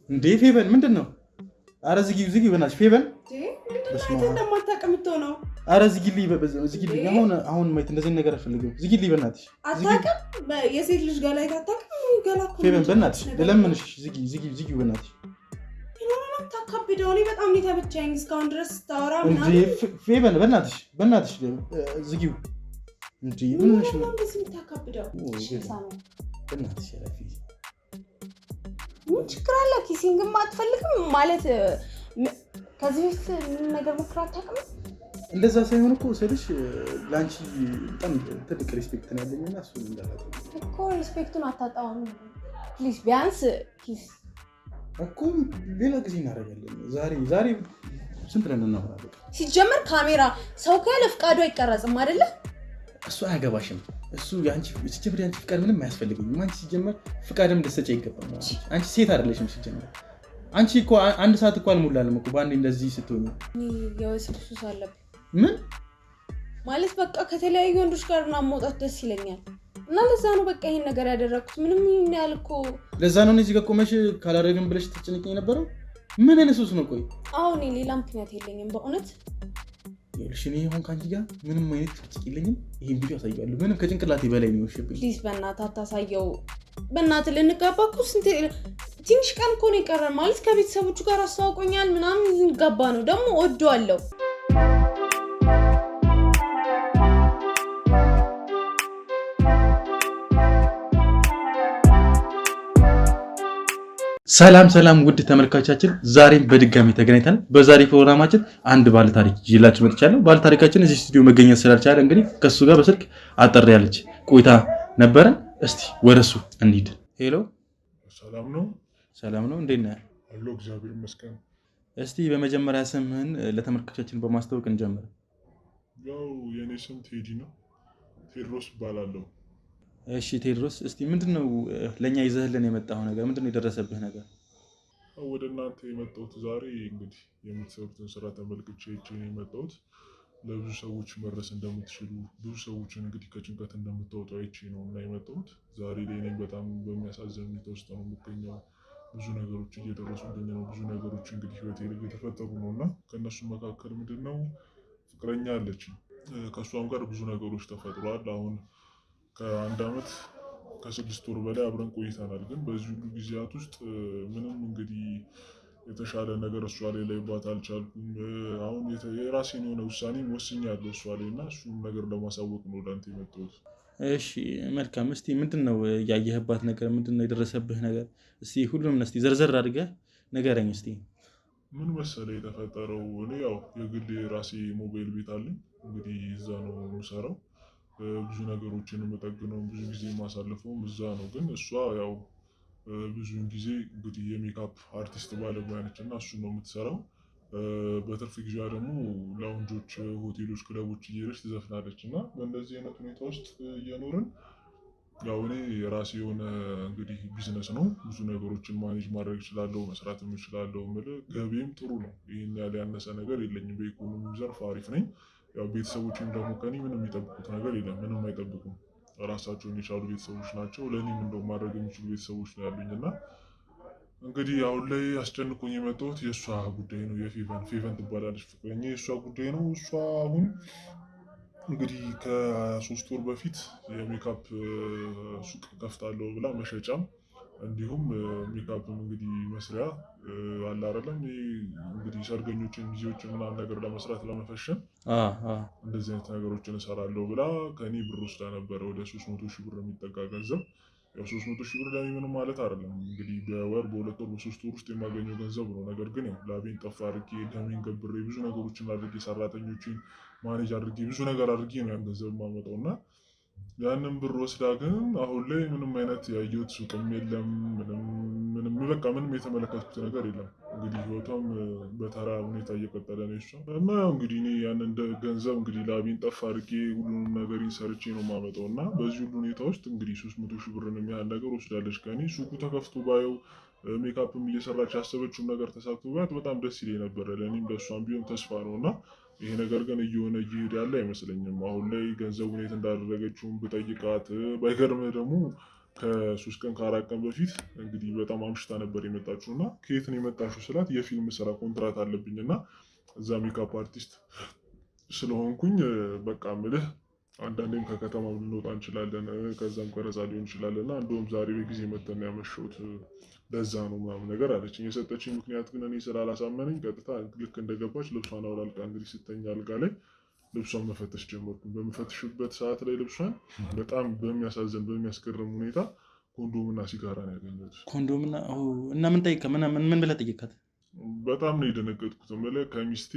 እንዴ ፌቨን ምንድነው? አረ ዝጊው በእናትሽ ፌቨን ነው። አረ ዝጊልኝ አሁን ማየት እንደዚህ ነገር አልፈልግም። ዝጊልኝ በእናትሽ። አታውቅም የሴት ልጅ ገላ አታውቅም። ገላ እኮ ፌቨን በእናትሽ ለምንሽ ዝጊው በእናትሽ። ታካብደው እኔ በጣም ተበቻኝ እስካሁን ድረስ ስታወራ ምናምን። ፌቨን በእናትሽ ዝጊው። እንዴ ምን ነሽ ነው የምታካብደው? በእናትሽ ረፊ ምን ችግር አለ? ኪሲንግም አትፈልግም ማለት ከዚህ በፊት ምን ነገር ሞክራ አታውቅም? እንደዛ ሳይሆን እኮ ስልሽ ላንቺ በጣም ትልቅ ሪስፔክት ነው ያለኝና እሱ እንዳላጠ እኮ ሪስፔክቱን አታጣውም። ፕሊዝ ቢያንስ ኪስ እኮ ሌላ ጊዜ እናደርጋለን። ዛሬ ስንት ነን እናወራለን። ሲጀመር ካሜራ ሰው ካለ ፍቃዱ አይቀረጽም አይደለ? እሱ አያገባሽም። እሱ ያንቺ ሲጀመር ያንቺ ፍቃድ ምንም አያስፈልግኝም። አንቺ ሲጀመር ፍቃድም ደሰጨ ይገባል። አንቺ ሴት አይደለሽም ሲጀመር። አንቺ እኮ አንድ ሰዓት እኮ አልሞላልም እኮ ባንዴ እንደዚህ ስትሆኚ። የወሲብ ሱስ አለብኝ። ምን ማለት በቃ ከተለያዩ ወንዶች ጋር እና መውጣት ደስ ይለኛል እና ለዛ ነው በቃ ይሄን ነገር ያደረኩት። ምንም ይሄን ያህል እኮ ለዛ ነው እዚህ ጋር ቆመሽ ካላደረግን ብለሽ ተጨንቀኝ ነበረው። ምን አይነት ሱስ ነው? ቆይ አሁን ሌላ ምክንያት የለኝም በእውነት። ይኸውልሽ እኔ አሁን ካንቺ ጋር ምንም አይነት ጭቅጭቅ የለኝም። ይሄን ቪዲዮ አሳያለሁ። ምንም ከጭንቅላቴ በላይ ነው የወሸብኝ። ፕሊዝ በእናትህ አታሳየው። በእናትህ ልንጋባ እኮ ትንሽ ቀን እኮ ነው የቀረን። ማለት ከቤተሰቦቹ ጋር አስተዋውቆኛል ምናምን ልንጋባ ነው። ደግሞ እወደዋለሁ። ሰላም ውድ ተመልካቾቻችን፣ ዛሬም በድጋሚ ተገናኝተናል። በዛሬ ፕሮግራማችን አንድ ባለ ታሪክ ይዤላችሁ መጥቻለሁ። ባለ ታሪካችን እዚህ ስቱዲዮ መገኘት ስላልቻለ እንግዲህ ከሱ ጋር በስልክ አጠር ያለች ቆይታ ነበረን። እስቲ ወደሱ እንሂድ። ሄሎ፣ ሰላም ነው። እንዴት ነህ? አሎ፣ እግዚአብሔር ይመስገን። እስቲ በመጀመሪያ ስምህን ለተመልካቾቻችን በማስተዋወቅ እንጀምር። ያው የኔ ስም ቴዲ ነው። ቴድሮስ እባላለሁ። እሺ ቴድሮስ፣ እስቲ ምንድነው ለኛ ይዘህልን የመጣው ነገር? ምንድነው የደረሰብህ ነገር? ወደ እናንተ የመጣሁት ዛሬ እንግዲህ የምትሰሩትን ስራ ተመልክቼ ነው የመጣሁት። ለብዙ ሰዎች መድረስ እንደምትችሉ፣ ብዙ ሰዎችን እንግዲህ ከጭንቀት እንደምታወጡ አይቼ ነው እና የመጣሁት። ዛሬ ላይ እኔ በጣም በሚያሳዝን ሁኔታ ውስጥ ነው የምገኘው። ብዙ ነገሮች እየደረሱብኝ ነው። ብዙ ነገሮች እንግዲህ ህይወቴ ላይ እየተፈጠሩ ነው እና ከእነሱ መካከል ምንድነው ፍቅረኛ አለችኝ። ከእሷም ጋር ብዙ ነገሮች ተፈጥሯል። አሁን ከ1 ዓመት ከ6 ወር በላይ አብረን ቆይተናል። ግን በዚህ ሁሉ ጊዜያት ውስጥ ምንም እንግዲህ የተሻለ ነገር እሷ ላይ ላይባት አልቻልኩም። አሁን የራሴን የሆነ ውሳኔ ወስኛለሁ እሷ ላይ እና እሱን ነገር ለማሳወቅ ነው ወደ አንተ የመጣሁት። እሺ መልካም። እስቲ ምንድነው ያየህባት ነገር? ምንድነው የደረሰብህ ነገር? እስቲ ሁሉንም እስቲ ዘርዘር አድርገህ ንገረኝ እስቲ። ምን መሰለህ የተፈጠረው፣ እኔ ያው የግል የራሴ ሞባይል ቤት አለኝ። እንግዲህ እዛ ነው የምሰራው። ብዙ ነገሮችን የምጠግነው ብዙ ጊዜ የማሳልፈውም እዛ ነው። ግን እሷ ያው ብዙውን ጊዜ እንግዲህ የሜካፕ አርቲስት ባለሙያ ነች እና እሱን ነው የምትሰራው። በትርፍ ጊዜዋ ደግሞ ላውንጆች፣ ሆቴሎች፣ ክለቦች እየሄደች ትዘፍናለች እና በእንደዚህ አይነት ሁኔታ ውስጥ እየኖርን ያው እኔ የራሴ የሆነ እንግዲህ ቢዝነስ ነው። ብዙ ነገሮችን ማኔጅ ማድረግ እችላለሁ፣ መስራት እችላለሁ። ገቢም ጥሩ ነው። ይህን ያለ ያነሰ ነገር የለኝም። በኢኮኖሚ ዘርፍ አሪፍ ነኝ። ያው ቤተሰቦችም ደግሞ ከኔ ምንም የሚጠብቁት ነገር የለም። ምንም አይጠብቁም። ራሳቸውን የቻሉ ቤተሰቦች ናቸው። ለእኔም እንደው ማድረግ የሚችሉ ቤተሰቦች ነው ያሉኝ እና እንግዲህ አሁን ላይ አስጨንቆኝ የመጣሁት የእሷ ጉዳይ ነው። ፌቨን ትባላለች ፍቅረኛ። የእሷ ጉዳይ ነው። እሷ አሁን እንግዲህ ከ3 ወር በፊት የሜካፕ ሱቅ ከፍታለሁ ብላ መሸጫም እንዲሁም ሜካፕም እንግዲህ መስሪያ አለ አይደለም እንግዲህ ሰርገኞችን፣ ጊዜዎችን ምናምን ነገር ለመስራት ለመፈሸን እንደዚህ አይነት ነገሮችን እሰራለሁ ብላ ከኔ ብር ወስዳ ነበረ። ወደ 300,000 ብር የሚጠጋ ገንዘብ። ያው 300,000 ብር ለኔ ምንም ማለት አይደለም። እንግዲህ በወር በ2 ወር በ3 ወር ውስጥ የማገኘው ገንዘብ ነው። ነገር ግን ያው ላቤን ጠፋ አድርጌ ደሜን ገብሬ ብዙ ነገሮችን አድርጌ ሰራተኞችን ማኔጅ አድርጌ ብዙ ነገር አድርጌ ነው ያን ገንዘብ የማመጣው እና ያንን ብር ወስዳ ግን አሁን ላይ ምንም አይነት ያየሁት ሱቅም የለም። ምንም የተመለከትኩት ነገር የለም። እንግዲህ ህይወቷም በተራ ሁኔታ እየቀጠለ ነው እሷ እና እንግዲህ እኔ ያንን ገንዘብ እንግዲህ ላቤን ጠፋ አድርጌ ሁሉንም ነገሬን ሰርቼ ነው የማመጣው እና በዚህ ሁሉ ሁኔታ ውስጥ እንግዲህ 300,000 ብር የሚያህል ነገር ወስዳለች ከኔ። ሱቁ ተከፍቶ ባየው ሜካፕም እየሰራች ያሰበችውን ነገር ተሳክቶ ቢያት በጣም ደስ ይለኝ ነበረ። ለእኔም ለእሷም ቢሆን ተስፋ ነው እና ይሄ ነገር ግን እየሄደ ያለ አይመስለኝም። አሁን ላይ ገንዘቡን የት እንዳደረገችውን ብጠይቃት፣ ባይገርምህ ደግሞ ከ3 ቀን ከ4 ቀን በፊት እንግዲህ በጣም አምሽታ ነበር የመጣችው እና ከየት ነው የመጣችው ስላት የፊልም ስራ ኮንትራት አለብኝ እና እዛ ሜካፕ አርቲስት ስለሆንኩኝ በቃ ምልህ አንዳንዴም ከከተማ ልንወጣ እንችላለን፣ ከዛም ቀረጻ ሊሆን ይችላል እና እንደውም ዛሬ በጊዜ መተን ያመሸሁት ለዛ ነው ምናምን ነገር አለችኝ። የሰጠችኝ ምክንያት ግን እኔ ስላላሳመነኝ ቀጥታ ልክ እንደገባች ልብሷን አውላልቃ እንግዲህ ስተኛ አልጋ ላይ ልብሷን መፈተሽ ጀመርኩኝ። በምፈትሽበት ሰዓት ላይ ልብሷን በጣም በሚያሳዝን በሚያስገርም ሁኔታ ኮንዶምና ሲጋራ ነው ያገኘሁት። ኮንዶምና እና ምን ጠይቀ ምን ብለህ ጠይቃት? በጣም ነው የደነገጥኩት። ከሚስቴ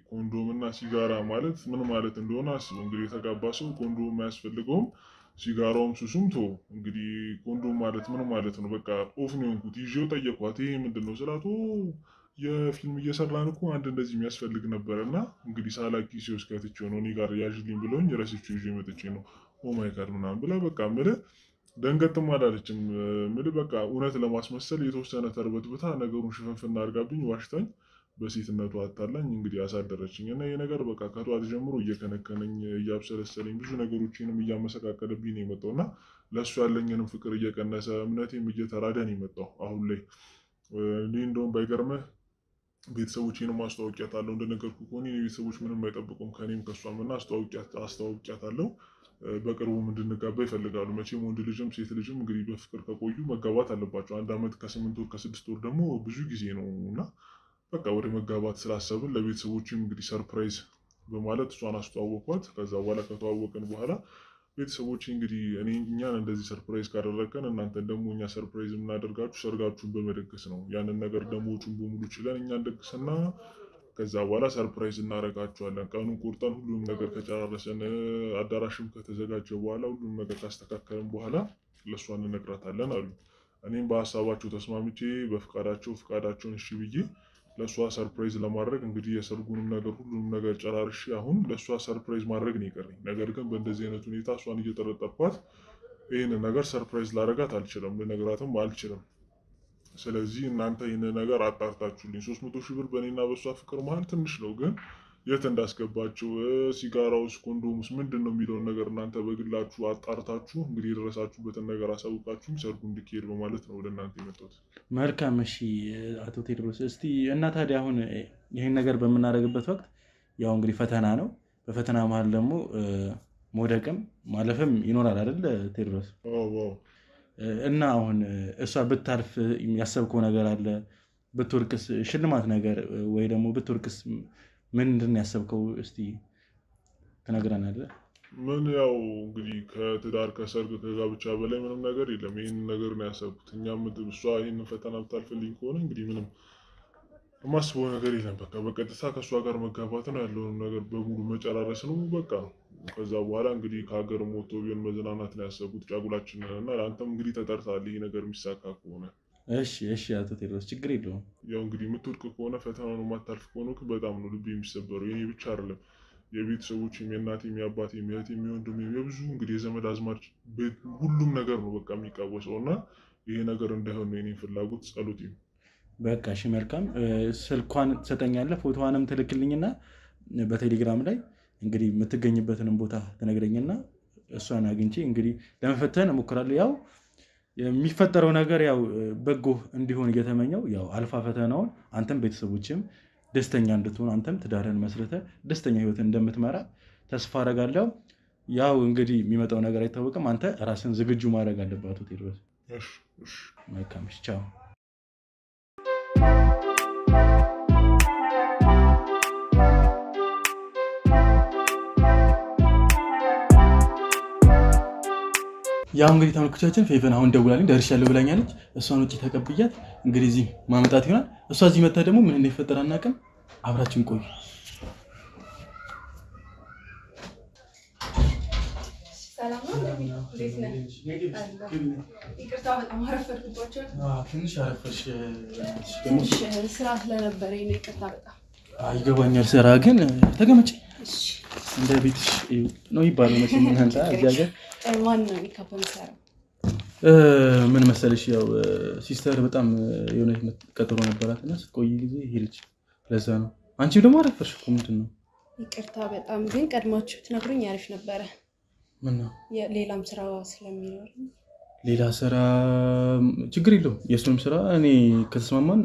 ኮንዶምና ሲጋራ ማለት ምን ማለት እንደሆነ አስበው። እንግዲህ የተጋባ ሰው ኮንዶም አያስፈልገውም፣ ሲጋራውም ሱሱም ቶ እንግዲህ ኮንዶም ማለት ምን ማለት ነው? በቃ ኦፍ ነው የሆንኩት። ይዤው ጠየኳት፣ ይሄ ምንድን ነው ስላት የፊልም እየሰራን እኮ አንድ እንደዚህ የሚያስፈልግ ነበር እና እንግዲህ ሳላኪ ሲወስ ከትቼው ነው እኔ ጋር ያዥልኝ ብለውኝ ረስቼው ይዤ መጥቼ ነው ኦማይ ጋድ ምናምን ብላ በቃ ምልህ ደንገጥም አላለችም። ምልህ በቃ እውነት ለማስመሰል የተወሰነ ተርበትብታ ነገሩን ሽፍንፍና አድርጋብኝ ዋሽታኝ በሴትነቱ አታላኝ እንግዲህ አሳደረችኝ እና ይህ ነገር በቃ ከጠዋት ጀምሮ እየከነከነኝ እያብሰለሰለኝ ብዙ ነገሮችንም እያመሰቃቀለብኝ ነው የመጣው እና ለእሱ ያለኝንም ፍቅር እየቀነሰ እምነቴም እየተራደ ነው የመጣው አሁን ላይ። እኔ እንደውም ባይገርምህ ቤተሰቦቼንም አስተዋውቂያታለሁ። እንደነገርኩህ ከሆነ ቤተሰቦች ምንም አይጠብቁም ከኔም ከሷም እና አስተዋውቂያታለሁ። በቅርቡም እንድንጋባ ይፈልጋሉ። መቼም ወንድ ልጅም ሴት ልጅም እንግዲህ በፍቅር ከቆዩ መጋባት አለባቸው። 1 ዓመት ከ8 ወር ከ6 ወር ደግሞ ብዙ ጊዜ ነው እና በቃ ወደ መጋባት ስላሰብን ለቤተሰቦችም እንግዲህ ሰርፕራይዝ በማለት እሷን አስተዋወቅኳት። ከዛ በኋላ ከተዋወቅን በኋላ ቤተሰቦች እንግዲህ እኛን እንደዚህ ሰርፕራይዝ ካደረገን እናንተን ደግሞ እኛ ሰርፕራይዝ የምናደርጋችሁ ሰርጋችሁን በመደገስ ነው። ያንን ነገር ደግሞ ወጪውን በሙሉ ችለን እኛ እንደግስና ከዛ በኋላ ሰርፕራይዝ እናደርጋችኋለን። ቀኑን ቆርጠን ሁሉም ነገር ከጨራረሰን አዳራሽም ከተዘጋጀ በኋላ ሁሉም ነገር ካስተካከልን በኋላ ለእሷ እንነግራታለን አሉ። እኔም በሀሳባቸው ተስማምቼ ፍቃዳቸውን እሺ ብዬ ለእሷ ሰርፕራይዝ ለማድረግ እንግዲህ የሰርጉንም ነገር ሁሉንም ነገር ጨራርሼ አሁን ለእሷ ሰርፕራይዝ ማድረግ ነው የቀረኝ። ነገር ግን በእንደዚህ አይነት ሁኔታ እሷን እየጠረጠርኳት ይህንን ነገር ሰርፕራይዝ ላደርጋት አልችልም፣ ልነግራትም አልችልም። ስለዚህ እናንተ ይህንን ነገር አጣርታችሁልኝ 300 ሺህ ብር በእኔና በእሷ ፍቅር መሀል ትንሽ ነው፣ ግን የት እንዳስገባችሁ ሲጋራውስ ኮንዶሙስ ምንድን ነው የሚለውን ነገር እናንተ በግላችሁ አጣርታችሁ እንግዲህ የደረሳችሁበትን ነገር አሳውቃችሁ ሰርጉ እንዲካሄድ በማለት ነው ወደ እናንተ የመጣሁት። መልካም እሺ አቶ ቴዎድሮስ፣ እስቲ እና ታዲያ አሁን ይህን ነገር በምናደርግበት ወቅት ያው እንግዲህ ፈተና ነው። በፈተና መሀል ደግሞ መውደቅም ማለፍም ይኖራል አይደል ቴዎድሮስ? እና አሁን እሷ ብታልፍ ያሰብከው ነገር አለ? ብትወርቅስ ሽልማት ነገር ወይ ደግሞ ብትወርቅስ ምንድን ነው ያሰብከው? እስቲ ትነግረናለህ? ምን ያው እንግዲህ ከትዳር ከሰርግ ከጋብቻ በላይ ምንም ነገር የለም። ይህን ነገር ነው ያሰብኩት። እኛም እሷ ይህንን ፈተና ብታልፍልኝ ከሆነ እንግዲህ ምንም የማስበው ነገር የለም። በቃ በቀጥታ ከእሷ ጋር መጋባት ነው፣ ያለውን ነገር በሙሉ መጨራረስ ነው በቃ። ከዛ በኋላ እንግዲህ ከሀገር ሞቶ ቢሆን መዝናናት ነው ያሰብኩት ጫጉላችንን እና አንተም እንግዲህ ተጠርታል ይህ ነገር የሚሳካ ከሆነ። እሺ አቶ ቴዎድሮስ ችግር የለውም። ያው እንግዲህ የምትወድቅ ከሆነ ፈተናውን የማታልፍ ከሆነ በጣም ነው ልብ የሚሰበረው። የኔ ብቻ አይደለም የቤተሰቦችም የእናቴም የአባቴም የእህቴም የወንድሜም የብዙ እንግዲህ የዘመድ አዝማድ ሁሉም ነገር ነው በቃ የሚቃወሰው እና ይሄ ነገር እንዳይሆን ነው የኔ ፍላጎት ጸሎቴም። በቃ እሺ መልካም። ስልኳን ትሰጠኛለህ፣ ፎቶዋንም ትልክልኝና በቴሌግራም ላይ እንግዲህ የምትገኝበትንም ቦታ ትነግረኝና እሷን አግኝቼ እንግዲህ ለመፈተን እሞክራለሁ። ያው የሚፈጠረው ነገር ያው በጎ እንዲሆን እየተመኘው ያው አልፋ ፈተናውን አንተም ቤተሰቦችም ደስተኛ እንድትሆን አንተም ትዳርን መስርተህ ደስተኛ ህይወትን እንደምትመራ ተስፋ አደርጋለሁ። ያው እንግዲህ የሚመጣው ነገር አይታወቅም። አንተ ራስን ዝግጁ ማድረግ አለብህ አቶ ቴዎድሮስ። መልካም እሺ፣ ቻው። ያው እንግዲህ ተመልካቾቻችን ፌቨን አሁን ደውላልኝ ደርሻለሁ ብላኛለች። እሷን ውጪ ተቀብያት እንግዲህ እዚህ ማመጣት ይሆናል። እሷ እዚህ መጣ ደግሞ ምን እንደሚፈጠር አናውቅም። አብራችን ቆዩ። ሰላም ነው። ይቅርታ በጣም አረፈድኩባቸው። ትንሽ አረፈሽ። ትንሽ ስራ ስለነበረኝ ነው። ይቅርታ በጣም ይገባኛል። ስራ ግን ተቀመጪ። እንደ ቤትሽ ነው ይባላል መቼም እናንተ እዚህ ሀገር። ማን ነው ሜካፕ የሚሰራው? ምን መሰለሽ ያው ሲስተር በጣም የሆነ ቀጠሮ ነበራት እና ስትቆይ ጊዜ ሄደች። ለዛ ነው። አንቺም ደግሞ አረፈርሽ እኮ ምንድን ነው? ይቅርታ በጣም ግን ቀድማችሁ ትነግሩኝ አሪፍ ነበረ። ምን ነው? ሌላም ስራ ስለሚኖር። ሌላ ስራ ችግር የለውም። የእሱንም ስራ እኔ ከተስማማን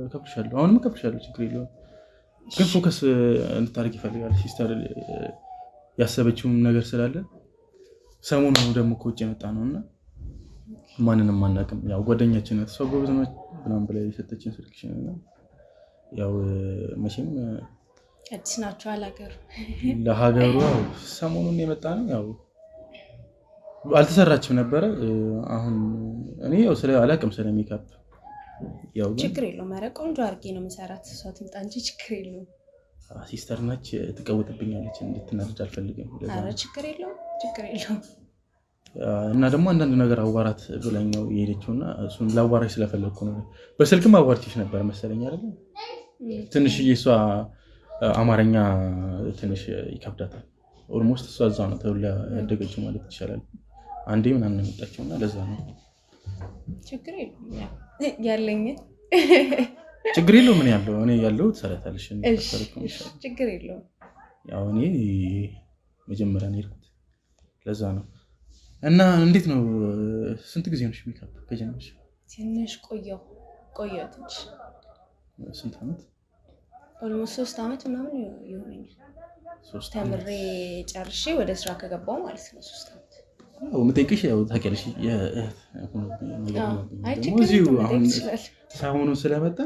እከፍልሻለሁ። አሁንም እከፍልሻለሁ፣ ችግር የለውም። ግን ፎከስ እንድታደርግ ይፈልጋል ሲስተር። ያሰበችውም ነገር ስላለ ሰሞኑ ደግሞ ከውጭ የመጣ ነው እና ማንንም አናውቅም። ያው ጓደኛችን እሷ ጎበዝ ናት ምናምን ብላ የሰጠችን ስልክሽን እና ያው መቼም አዲስ ናቸው አላገሩ ለሀገሯ ሰሞኑን የመጣ ነው። ያው አልተሰራችም ነበረ። አሁን እኔ ያው አላውቅም ስለ ሜካፕ። ያው ችግር የለውም። ኧረ ቆንጆ አድርጌ ነው የምሰራት። እሷ ትምጣ እንጂ ችግር የለውም። ሲስተር ናች፣ ትቀውጥብኛለች፣ እንድትናደድ አልፈልግም። ኧረ ችግር የለውም፣ ችግር የለውም። እና ደግሞ አንዳንድ ነገር አዋራት ብላኛው የሄደችው እና እሱን ላዋራሽ ስለፈለግኩ ነው። በስልክም አዋርችሽ ነበር መሰለኝ አይደል? ትንሽዬ እሷ አማርኛ ትንሽ ይከብዳታል። ኦልሞስት እሷ እዛ ነው ተብላ ያደገችው ማለት ይቻላል። አንዴ ምናምን የመጣችው እና ለዛ ነው። ችግር የለውም ያለኝ ችግር የለውም። ምን ያለው እኔ ያለው ትሰራታለሽ። ችግር የለውም። ያው እኔ መጀመሪያ ነው የሄድኩት ለዛ ነው። እና እንዴት ነው? ስንት ጊዜ ሆነሽ ሜካፕ ከጀመርሽ? ትንሽ ቆየሁ ትንሽ። ስንት ዓመት? ኦልሞስት 3 ዓመት ምናምን ይሆነኛል። ተምሬ ጨርሼ ወደ ስራ ከገባሁ ማለት ነው 3 ዓመት። አዎ የምጠይቅሽ ያው ታውቂያለሽ እዚሁ አሁን ሳይሆኑ ስለመጣ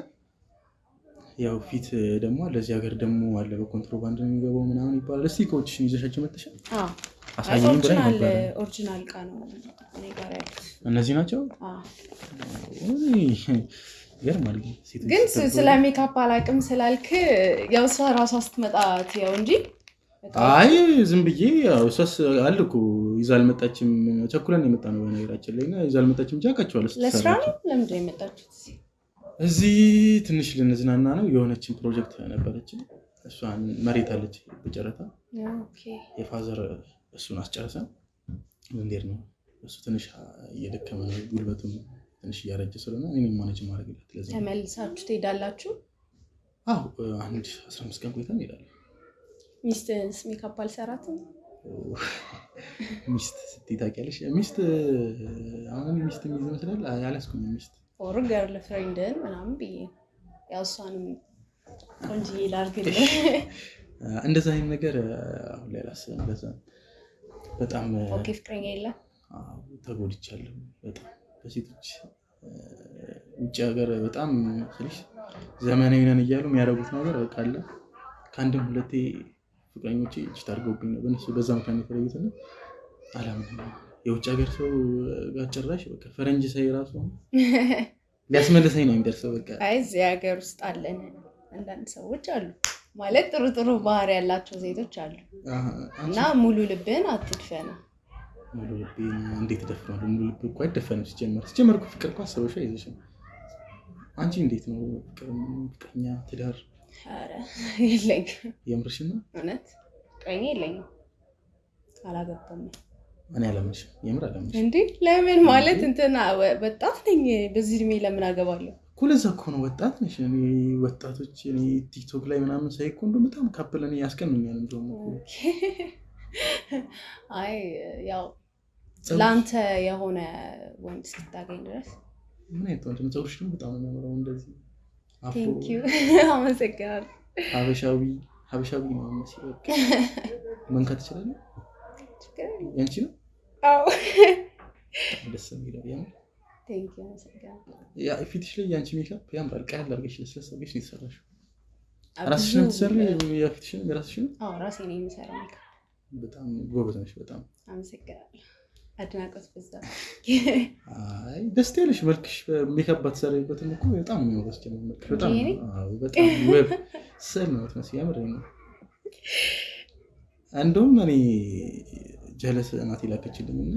ያው ፊት ደግሞ ለዚህ ሀገር ደግሞ አለ በኮንትሮባንድ ነው የሚገባው ምናምን ይባላል። እስቲ እቃዎችሽን ይዘሻቸው መጥተሻል? አሳየኝ ብለኝ ነበር። ኦሪጂናል እቃ ነው እኔ ጋር ያሉት እነዚህ ናቸው። ይገርማል። ግን ስለ ሜካፕ አላውቅም ስላልክ ያው እሷ እራሷ ስትመጣ ትያው እንጂ አይ ዝም ብዬ ያው እሷስ አለ እኮ ይዛ አልመጣችም። ቸኩለን የመጣ ነው በነገራችን ላይ እና ይዛ አልመጣችም እንጂ አውቃቸዋለሁ። ለስራ ነው። ለምንድን ነው የመጣችሁት እዚህ? ትንሽ ልንዝናና ነው። የሆነችን ፕሮጀክት ነበረችን። እሷን መሬት አለች በጨረታ የፋዘር እሱን አስጨርሰን እንዴት ነው እሱ ትንሽ እየደከመ ነው፣ ጉልበቱም ትንሽ እያረጀ ስለሆነ እኔም ማኔጅ ማድረግለት። ለዛ ተመልሳችሁ ትሄዳላችሁ? አዎ አንድ 15 ቀን ቆይተን እንሄዳለን። ሚስትስ ሜካፕ አልሰራትም? ሚስት ስትይ ታውቂያለሽ? ሚስት አሁን ሚስት የሚይዝ ይመስላል። አላስኩም ሚስት ኦር ገርል ፍሬንድን ምናምን ብዬ ያው እሷንም ቆንጆዬ ላድርግልህ። እንደዛ አይነት ነገር አሁን ላይ አላስብም። ለዛ በጣም ኦኬ ፍቅረኛ የለም? አዎ ተጎድቻለሁ በጣም በሴቶች ውጭ ሀገር በጣም ስልሽ ዘመናዊ ነን እያሉ የሚያደርጉት ነገር በቃ አለ። ከአንድም ሁለቴ ፍቅረኞቼ ጭት አድርገውብኝ ነው በእነሱ በዛ ምክንያት የተለዩት እና አላምንም። የውጭ ሀገር ሰው ጋር ጭራሽ በቃ ፈረንጅ ሳይ ራሱ ሊያስመልሰኝ ነው የሚደርሰው። በቃ አይ እዚህ ሀገር ውስጥ አለን አንዳንድ ሰዎች አሉ ማለት ጥሩ ጥሩ ባህሪ ያላቸው ሴቶች አሉ እና ሙሉ ልብን አትድፈን። ሙሉ ልብን እንዴት ደፍናለሁ? ሙሉ ልብ እኮ አይደፈንም። ሲጀመር እኮ ፍቅር እኮ አሰበሽ አይዘሽም። አንቺ እንዴት ነው ፍቅረኛ ትዳር? ኧረ የለኝም። የምርሽን ነው? እውነት ፍቅረኛ የለኝም፣ አላገባም። እኔ አላምንሽም፣ የምር አላምንሽም። እንዴ ለምን? ማለት እንትና ወጣት ነኝ፣ በዚህ እድሜ ለምን አገባለሁ? ለዛ እኮ ነው ወጣት ነሽ። እኔ ወጣቶች እኔ ቲክቶክ ላይ ምናምን ሳይ እኮ እንደው በጣም ካፕለን ያስቀኑኛል። እንደውም አይ ያው ለአንተ የሆነ ወንድ እስክታገኝ ድረስ። ምን አይነት ወንድ ነው? ፀጉርሽ ደግሞ በጣም ነው የሚያምረው። እንደዚህ ቴንክ ዩ አመሰግናለሁ። ሀበሻዊ ነው መሰለኝ። መንካት ትችላለህ? ያንቺ ነው? አዎ ደስ የሚለው ያ ቴንክ ዩ አመሰግናለሁ። ያ ፊትሽ ላይ ያንቺ ሜካፕ ያምራል። ቀለል አድርገሽ ለስለስ አድርገሽ ነው የተሰራሽው። ራስሽ ነው የምትሰሪው? ያ ፊትሽ ነው የራስሽ ነው? አዎ ራሴ ነኝ የምሰራው ሜካፕ። በጣም ጎበዝ ነሽ። በጣም አመሰግናለሁ። አድናቆት በዛ። አይ ደስ ያለሽ መልክሽ ሜካፕ ባትሰሪበትም እኮ በጣም ነው የሚወስ ጀመር። በጣም በጣም ውብ ስዕል ነው የምትመስለው። ያምረኝ ነው። እንደውም እኔ ጀለስ እናት ይላከችልኝና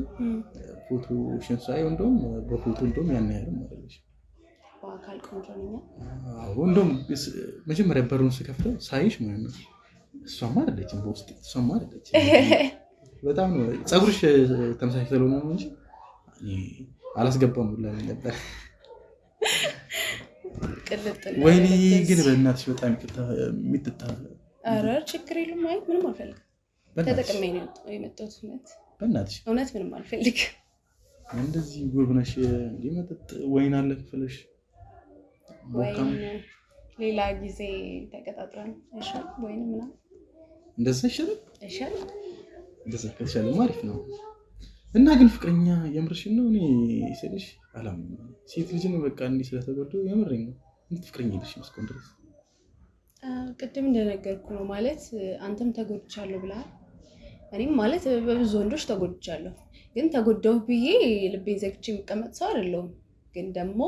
ፎቶ ሽንሳይ እንደውም በፎቶ እንደውም ያን ያህልም አይደለሽ። በአካል ቆንጆ ነኝ። አዎ እንደውም መጀመሪያ በሩን ስከፍተው ሳይሽ ማለት ነው እሷማ አይደለችም፣ በውስጥ እሷማ አይደለችም። በጣም ነው ፀጉርሽ ተመሳሳይ ስለሆነ ነው እንጂ እኔ አላስገባም ብላ ነበር። ቅልጥል ወይኔ ግን በእናትሽ በጣም የሚጠጣ። ኧረ ችግር የለም። አይ ምንም አልፈልግም። ተጠቅሜ ነው የመጣሁት። እውነት በእናትሽ እውነት ምንም አልፈልግም። እንደዚህ ውብ ነሽ። መጠጥ ወይን አለ ክፍልሽ ወይም ሌላ ጊዜ ተቀጣጥረን አይሻልም? ወይም ምናምን እንደዛ ይሻላል። አይሻልም? እንደዛ ከተሻለም አሪፍ ነው። እና ግን ፍቅረኛ የምርሽን ነው? እኔ ስልሽ አላምንም። ሴት ልጅን በቃ እንዲህ ስለተጎዱ የምሬን ነው። እንዴት ፍቅረኛ የለሽም እስካሁን ድረስ? ቅድም እንደነገርኩ ነው ማለት አንተም ተጎድቻለሁ ብለሃል። እኔም ማለት በብዙ ወንዶች ተጎድቻለሁ። ግን ተጎዳሁ ብዬ ልቤን ዘግቼ የሚቀመጥ ሰው አይደለሁም። ግን ደግሞ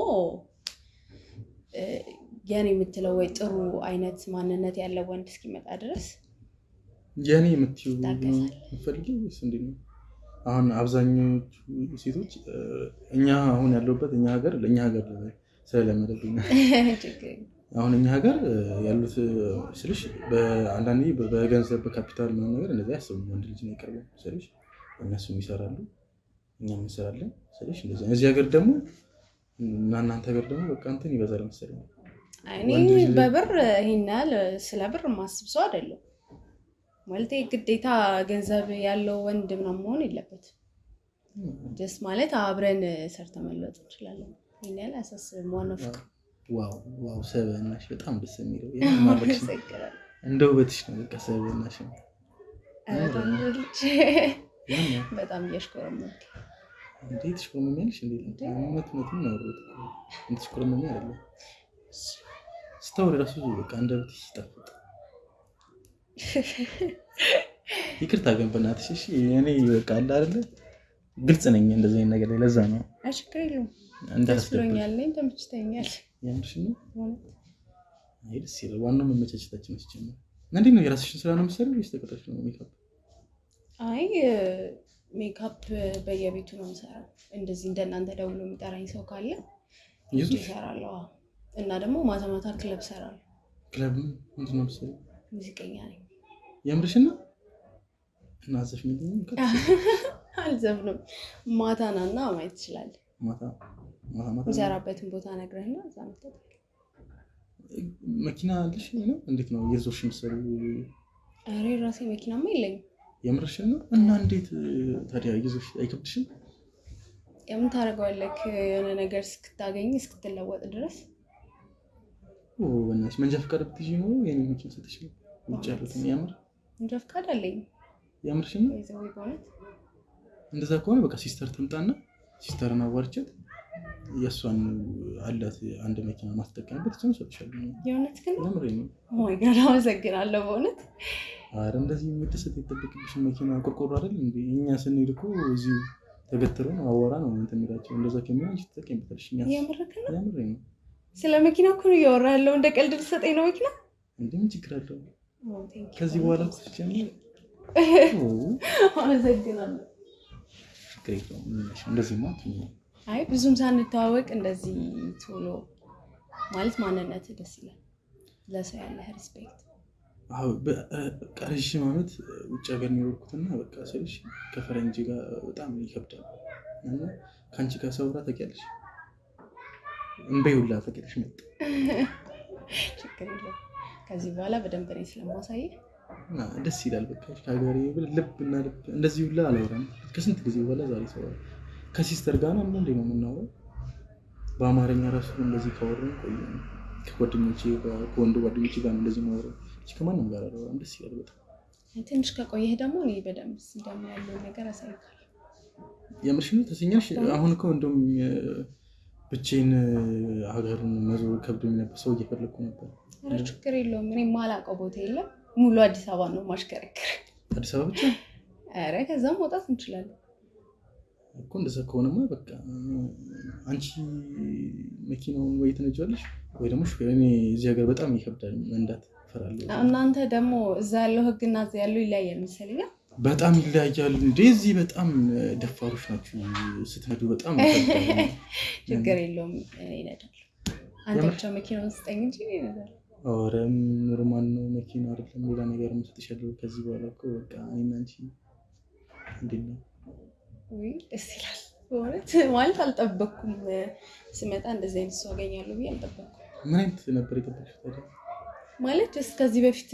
የኔ የምትለው ወይ ጥሩ አይነት ማንነት ያለው ወንድ እስኪመጣ ድረስ የኔ የምትይው የምትፈልጊው ወይስ እንዴት ነው? አሁን አብዛኞቹ ሴቶች እኛ አሁን ያለሁበት እኛ ሀገር ለእኛ ሀገር ስለለመደብኝ አሁን እኛ ሀገር ያሉት ስልሽ በአንዳንዴ በገንዘብ በካፒታል ምናምን ነገር እንደዚህ አያስቡም። ወንድ ልጅ ነው የቀረበው ስልሽ እነሱም ይሰራሉ እኛም እንሰራለን ስልሽ እንደዚህ። እዚህ ሀገር ደግሞ እና እናንተ ሀገር ደግሞ በቃ እንትን ይበዛል መሰለኝ። እኔ በብር ይሄን ያህል ስለ ብር ማስብ ሰው አይደለም። ማለት ግዴታ ገንዘብ ያለው ወንድ ምናምን መሆን የለበትም። ደስ ማለት አብረን ሰርተን መለወጥ እንችላለን። ይሄን ያህል አያሳስብም። ዋናው ፍቅር። ዋው ሰብዕናሽ በጣም ደስ የሚለው እንደው ውበትሽ ነው። በቃ ሰብዕናሽ ነው። በጣም እያሽኮረመምክ እንዴት ትሽኮረመሚያለሽ? እንዴት እውነት ነው ያወሩት እኮ እንዴት ትሽኮረመሚ አይደለም ስታወሪ እራሱ በቃ እንደብትሽ ይጣፍጥ። ይቅርታ ግን በእናትሽ እሺ። እኔ በቃ አለ አይደለ ግልጽ ነኝ እንደዚህ አይነት ነገር ላይ ለዛ ነው። አሽከር ይሉ እንደስሎኛል ነኝ ተመችተኛል። ያምርሽ ነው አይ ደስ ይላል። ዋናው መመቻቸታችን ነው ሲጀምር። እንዴት ነው የራስሽን ስራ ነው የምትሰሪው ወይስ ተቀጥረሽ ነው ሜካፕ? አይ ሜካፕ በየቤቱ ነው የምሰራው። እንደዚህ እንደናንተ ደውሎ የሚጠራኝ ሰው ካለ ይሰራለሁ። እና ደግሞ ማታ ማታ ክለብ ሰራለሁ። ክለብ ምንድን ነው የምትሰሪው? ሙዚቀኛ ነኝ። የምርሽን ነው? እና ዘፍኝልኝ አልዘፍንም። ማታ ናና ማየት ትችላለህ። ማታ የምሰራበትን ቦታ ነግረህና እዛ መጥተህ መኪና አለሽ ነው? እንዴት ነው የዞርሽ የምትሰሪው? ኧረ ራሴ መኪናማ የለኝም። የምርሽን ነው? እና እንዴት ታዲያ ይዞሽ አይከብድሽም? የምን ታደርገዋለህ? የሆነ ነገር እስክታገኝ እስክትለወጥ ድረስ በእናትሽ መንጃ ፈቃድ ብትይዢ ነው የኔ መኪና ሰጥሽ ነው ውጭ ያሉትን። ያምር መንጃ ፈቃድ አለኝ። የምርሽን ነው? እንደዛ ከሆነ በቃ ሲስተር ትምጣና ሲስተርን አዋርቻት የእሷን አላት አንድ መኪና ማስጠቀምበት እሱን ሰጥሻለሁ። የእውነት ግን ለምሬ ነው። ኦይ ጋር አመሰግናለሁ በእውነት። አረ እንደዚህ የምትሰጥ የጠበቅብሽን መኪና ቆርቆሮ አይደል እንዴ? እኛ ስንሄድ እኮ እዚሁ ተገትረው ነው አወራ ነው እንትን የሚላቸው። እንደዛ ከሚሆን አንቺ ትጠቀሚበታለሽ። እኛ የምሬ ነው። ስለ መኪና እኮ ነው እያወራህ ያለው። እንደ ቀልድ ልትሰጠኝ ነው መኪና? እንዴ ምን ችግር አለው? ከዚህ በኋላ ትጀምሪ። አመሰግናለሁ። እንደዚህ ማለት አይ ብዙም ሳንተዋወቅ እንደዚህ ቶሎ ማለት ማንነት ደስ ይላል። ለሰው ያለህ ሪስፔክት። አዎ ረዥም ዓመት ውጭ ሀገር ነው የኖርኩትና በቃ ስልሽ ከፈረንጅ ጋር በጣም ይከብዳል። እና ከአንቺ ጋር ሰውራ ታውቂያለሽ? እንበይ ሁላ ታውቂያለሽ? መጣ ችግር የለውም። ከዚህ በኋላ በደንብ እኔ ስለማሳየህ ደስ ይላል። በቃ ከሀገሬ ልብ እና ልብ እንደዚህ ሁላ አላወራም። ከስንት ጊዜ በኋላ ዛሬ ሰው ከሲስተር ጋር ነው እንዴ ነው የምናወራው? በአማርኛ ራሱ እንደዚህ ካወራን ቆየን። ከጓደኞቼ ጋር ከወንድ ጓደኞቼ ጋር እንደዚህ ማወራው እቺ ከማንም ጋር አላወራም። ደስ ይላል በጣም። ትንሽ ከቆየህ ደግሞ እኔ በደንብ ሲዳም ያለው ነገር አሳይካለሁ። የምርሽ ነው? ተሰኛሽ? አሁን እኮ እንደውም ብቻዬን ሀገሩን መዞር ከብዶኝ ነበር። ሰው እየፈለኩ ነበር። ኧረ ችግር የለውም። እኔ የማላውቀው ቦታ የለም። ሙሉ አዲስ አበባ ነው ማሽከረክር። አዲስ አበባ ብቻ? ኧረ ከዛም መውጣት እንችላለን እኮ። እንደዛ ከሆነማ በቃ አንቺ መኪናውን ወይ ትነጃለሽ ወይ ደግሞ ሹፌር። እኔ እዚህ ሀገር በጣም ይከብዳል መንዳት፣ እፈራለሁ። እናንተ ደግሞ እዛ ያለው ህግና እዛ ያለው ይለያያል መሰለኝ። በጣም ይለያያል። እንደዚህ በጣም ደፋሮች ናችሁ ስትነዱ። በጣም ይከብዳል። ችግር የለውም ይነዳል። አንተ ብቻ መኪናውን ስጠኝ እንጂ ይነዳል። ኧረ ኖርማል ነው መኪና አይደለም ሌላ ነገር መስጥሻለሁ። ከዚህ በኋላ እኮ በቃ እኔና አንቺ እንዴት ነው? ወይ ደስ ይላል በእውነት። ማለት አልጠበቅኩም። ስመጣ እንደዚህ አይነት ሰው አገኛለሁ ብዬ አልጠበቅኩም። ምን አይነት ነበር የጠበቅሽው ታዲያ? ማለት ከዚህ በፊት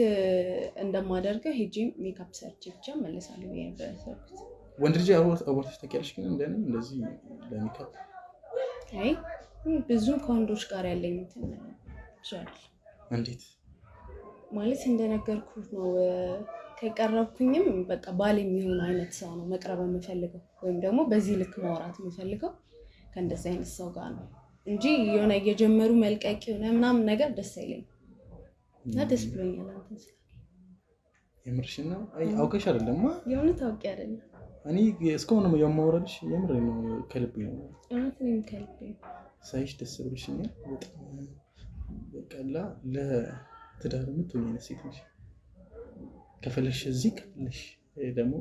እንደማደርገው ሄጄ ሜካፕ ሰርቼ ብቻ መለሳለሁ ብዬ ነበር ያሰብኩት። ወንድ ልጅ አቦርተሽ ታውቂያለሽ? ግን እንደዚህ ለሜካፕ አይ ብዙም ከወንዶች ጋር ያለኝ እንትን ይችላል። እንዴት ማለት እንደነገርኩት ነው። ከቀረብኩኝም በቃ ባል የሚሆን አይነት ሰው ነው መቅረብ የምፈልገው፣ ወይም ደግሞ በዚህ ልክ ማውራት የምፈልገው ከእንደዚህ አይነት ሰው ጋር ነው እንጂ የሆነ እየጀመሩ መልቀቅ የሆነ ምናምን ነገር ደስ አይለኝም። እና ደስ ብሎኛል አንተን ስላገኘሁ። የምርሽን ነው? አይ አውቀሽ አይደለማ? የእውነት አውቄ አይደለም። እኔ እስካሁን ነው የማወራልሽ፣ የምር ነው ከልቤ ነው። እውነት ነው ከልቤ ሳይሽ ደስ ብሎሽኛል በጣም። በቃላ ለትዳር የምትሆኚ አይነት ሴት ነሽ። ከፈለሽ እዚህ ከፈለሽ ደግሞ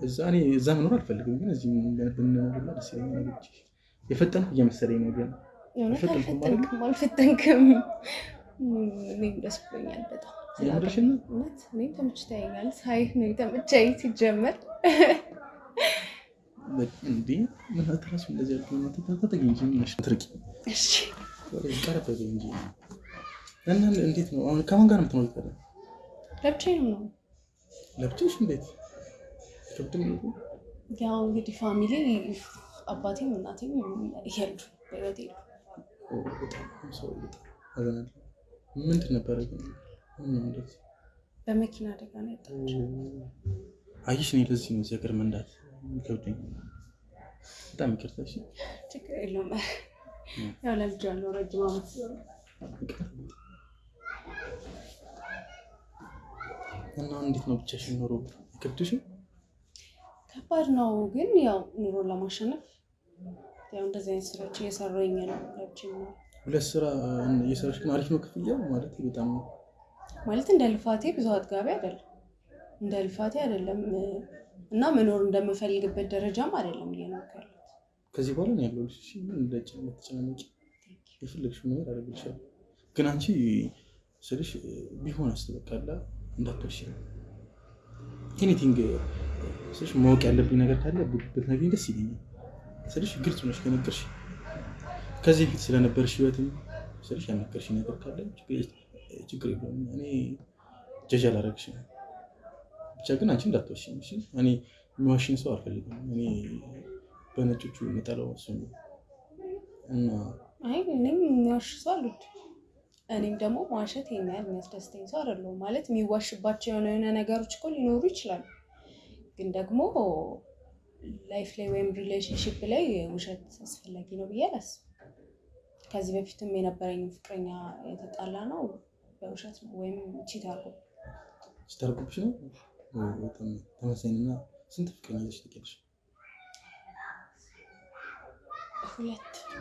እዛ። እኔ እዛ መኖር አልፈልግም፣ ግን እዚህ ብንኖርና ደስ ይለኛል። የፈጠንኩ እየመሰለኝ ነው። ግን አልፈጠንክም። እኔም ደስ ብሎኛል በጣም። የምርሽን ነው? እውነት እኔም ተመችቶኛል። ሳይህ ነው የተመቸኝ ሲጀመር። እንዴ ምን አትራሱ እንደዚህ ያልኩኝ ተተገኝ ነሽ ትርቂ። እሺ ቀረበ እንጂ እና እንዴት ነው አሁን ከማን ጋር የምትኖሪው ታዲያ? ለብቻዬ ነው። ለብቻሽ? እንዴት ከብድም ነው? ያው እንግዲህ ፋሚሊ አባቴም እናቴም ይሄዱ በህይወት ይሉ። በጣም ሰው በጣም አዘናለሁ። ምንድን ነበረ ግን እንደዚህ? በመኪና አደጋ ነው ያጣችው። አየሽ እኔ ለዚህ ነው እዚህ ሀገር መንዳት የሚከብደኝ። በጣም ይቅርታ። እሺ ችግር የለውም። ያው ለልጅ ያለው ረጅም ዓመት ስለሆነ እና እንዴት ነው ብቻሽን ኑሮ ይከብድሽ? ከባድ ነው፣ ግን ያው ኑሮን ለማሸነፍ ያው እንደዚህ አይነት ስራዎች እየሰራሁኝ ነው። ሁለት ስራ እየሰራሽ ግን አሪፍ ነው ክፍያው ማለት በጣም ማለት እንደ ልፋቴ ብዙ አጥጋቢ አይደለም፣ እንደ ልፋቴ አይደለም እና መኖር እንደምፈልግበት ደረጃም አይደለም እየኖርኩ ያለሁት። ከዚህ በኋላ ነው ያለው። እሺ ምን እንደጨነቂ የፈለግሽው ነገር አደርግልሻለሁ። ግን አንቺ ስልሽ ቢሆን አስተበቃላ እንዳትወሺ። ኤኒቲንግ ስልሽ ማወቅ ያለብኝ ነገር ካለ ብትነግሪኝ ደስ ይለኛል። ስልሽ ግልጽ ነሽ ከነገርሽ ከዚህ በፊት ስለነበርሽ ህይወትም ስልሽ ያነገርሽ ነገር ካለ ችግር የለውም። እኔ ጀጅ አላደርግሽም። ብቻ ግን አንቺ እንዳትወሺ። እሺ እኔ የሚዋሽን ሰው አልፈልግም። እኔ በነጮቹ የምጠላው እሱ ነው። እና አይ እኔም የሚዋሽ ሰው አሉት። እኔም ደግሞ መዋሸት የሚያህል የሚያስደስተኝ ሰው አይደለሁም። ማለት የሚዋሽባቸው የሆነ ነገሮች እኮ ሊኖሩ ይችላሉ፣ ግን ደግሞ ላይፍ ላይ ወይም ሪሌሽንሽፕ ላይ ውሸት አስፈላጊ ነው ብዬ አላስብም። ከዚህ በፊትም የነበረኝ ፍቅረኛ የተጣላ ነው በውሸት ነው፣ ወይም ቺት አድርጎብሽ ነው። በጣም ተመሳሳይና ስንት ፍቅረኛ ይዘሽ ታውቂያለሽ?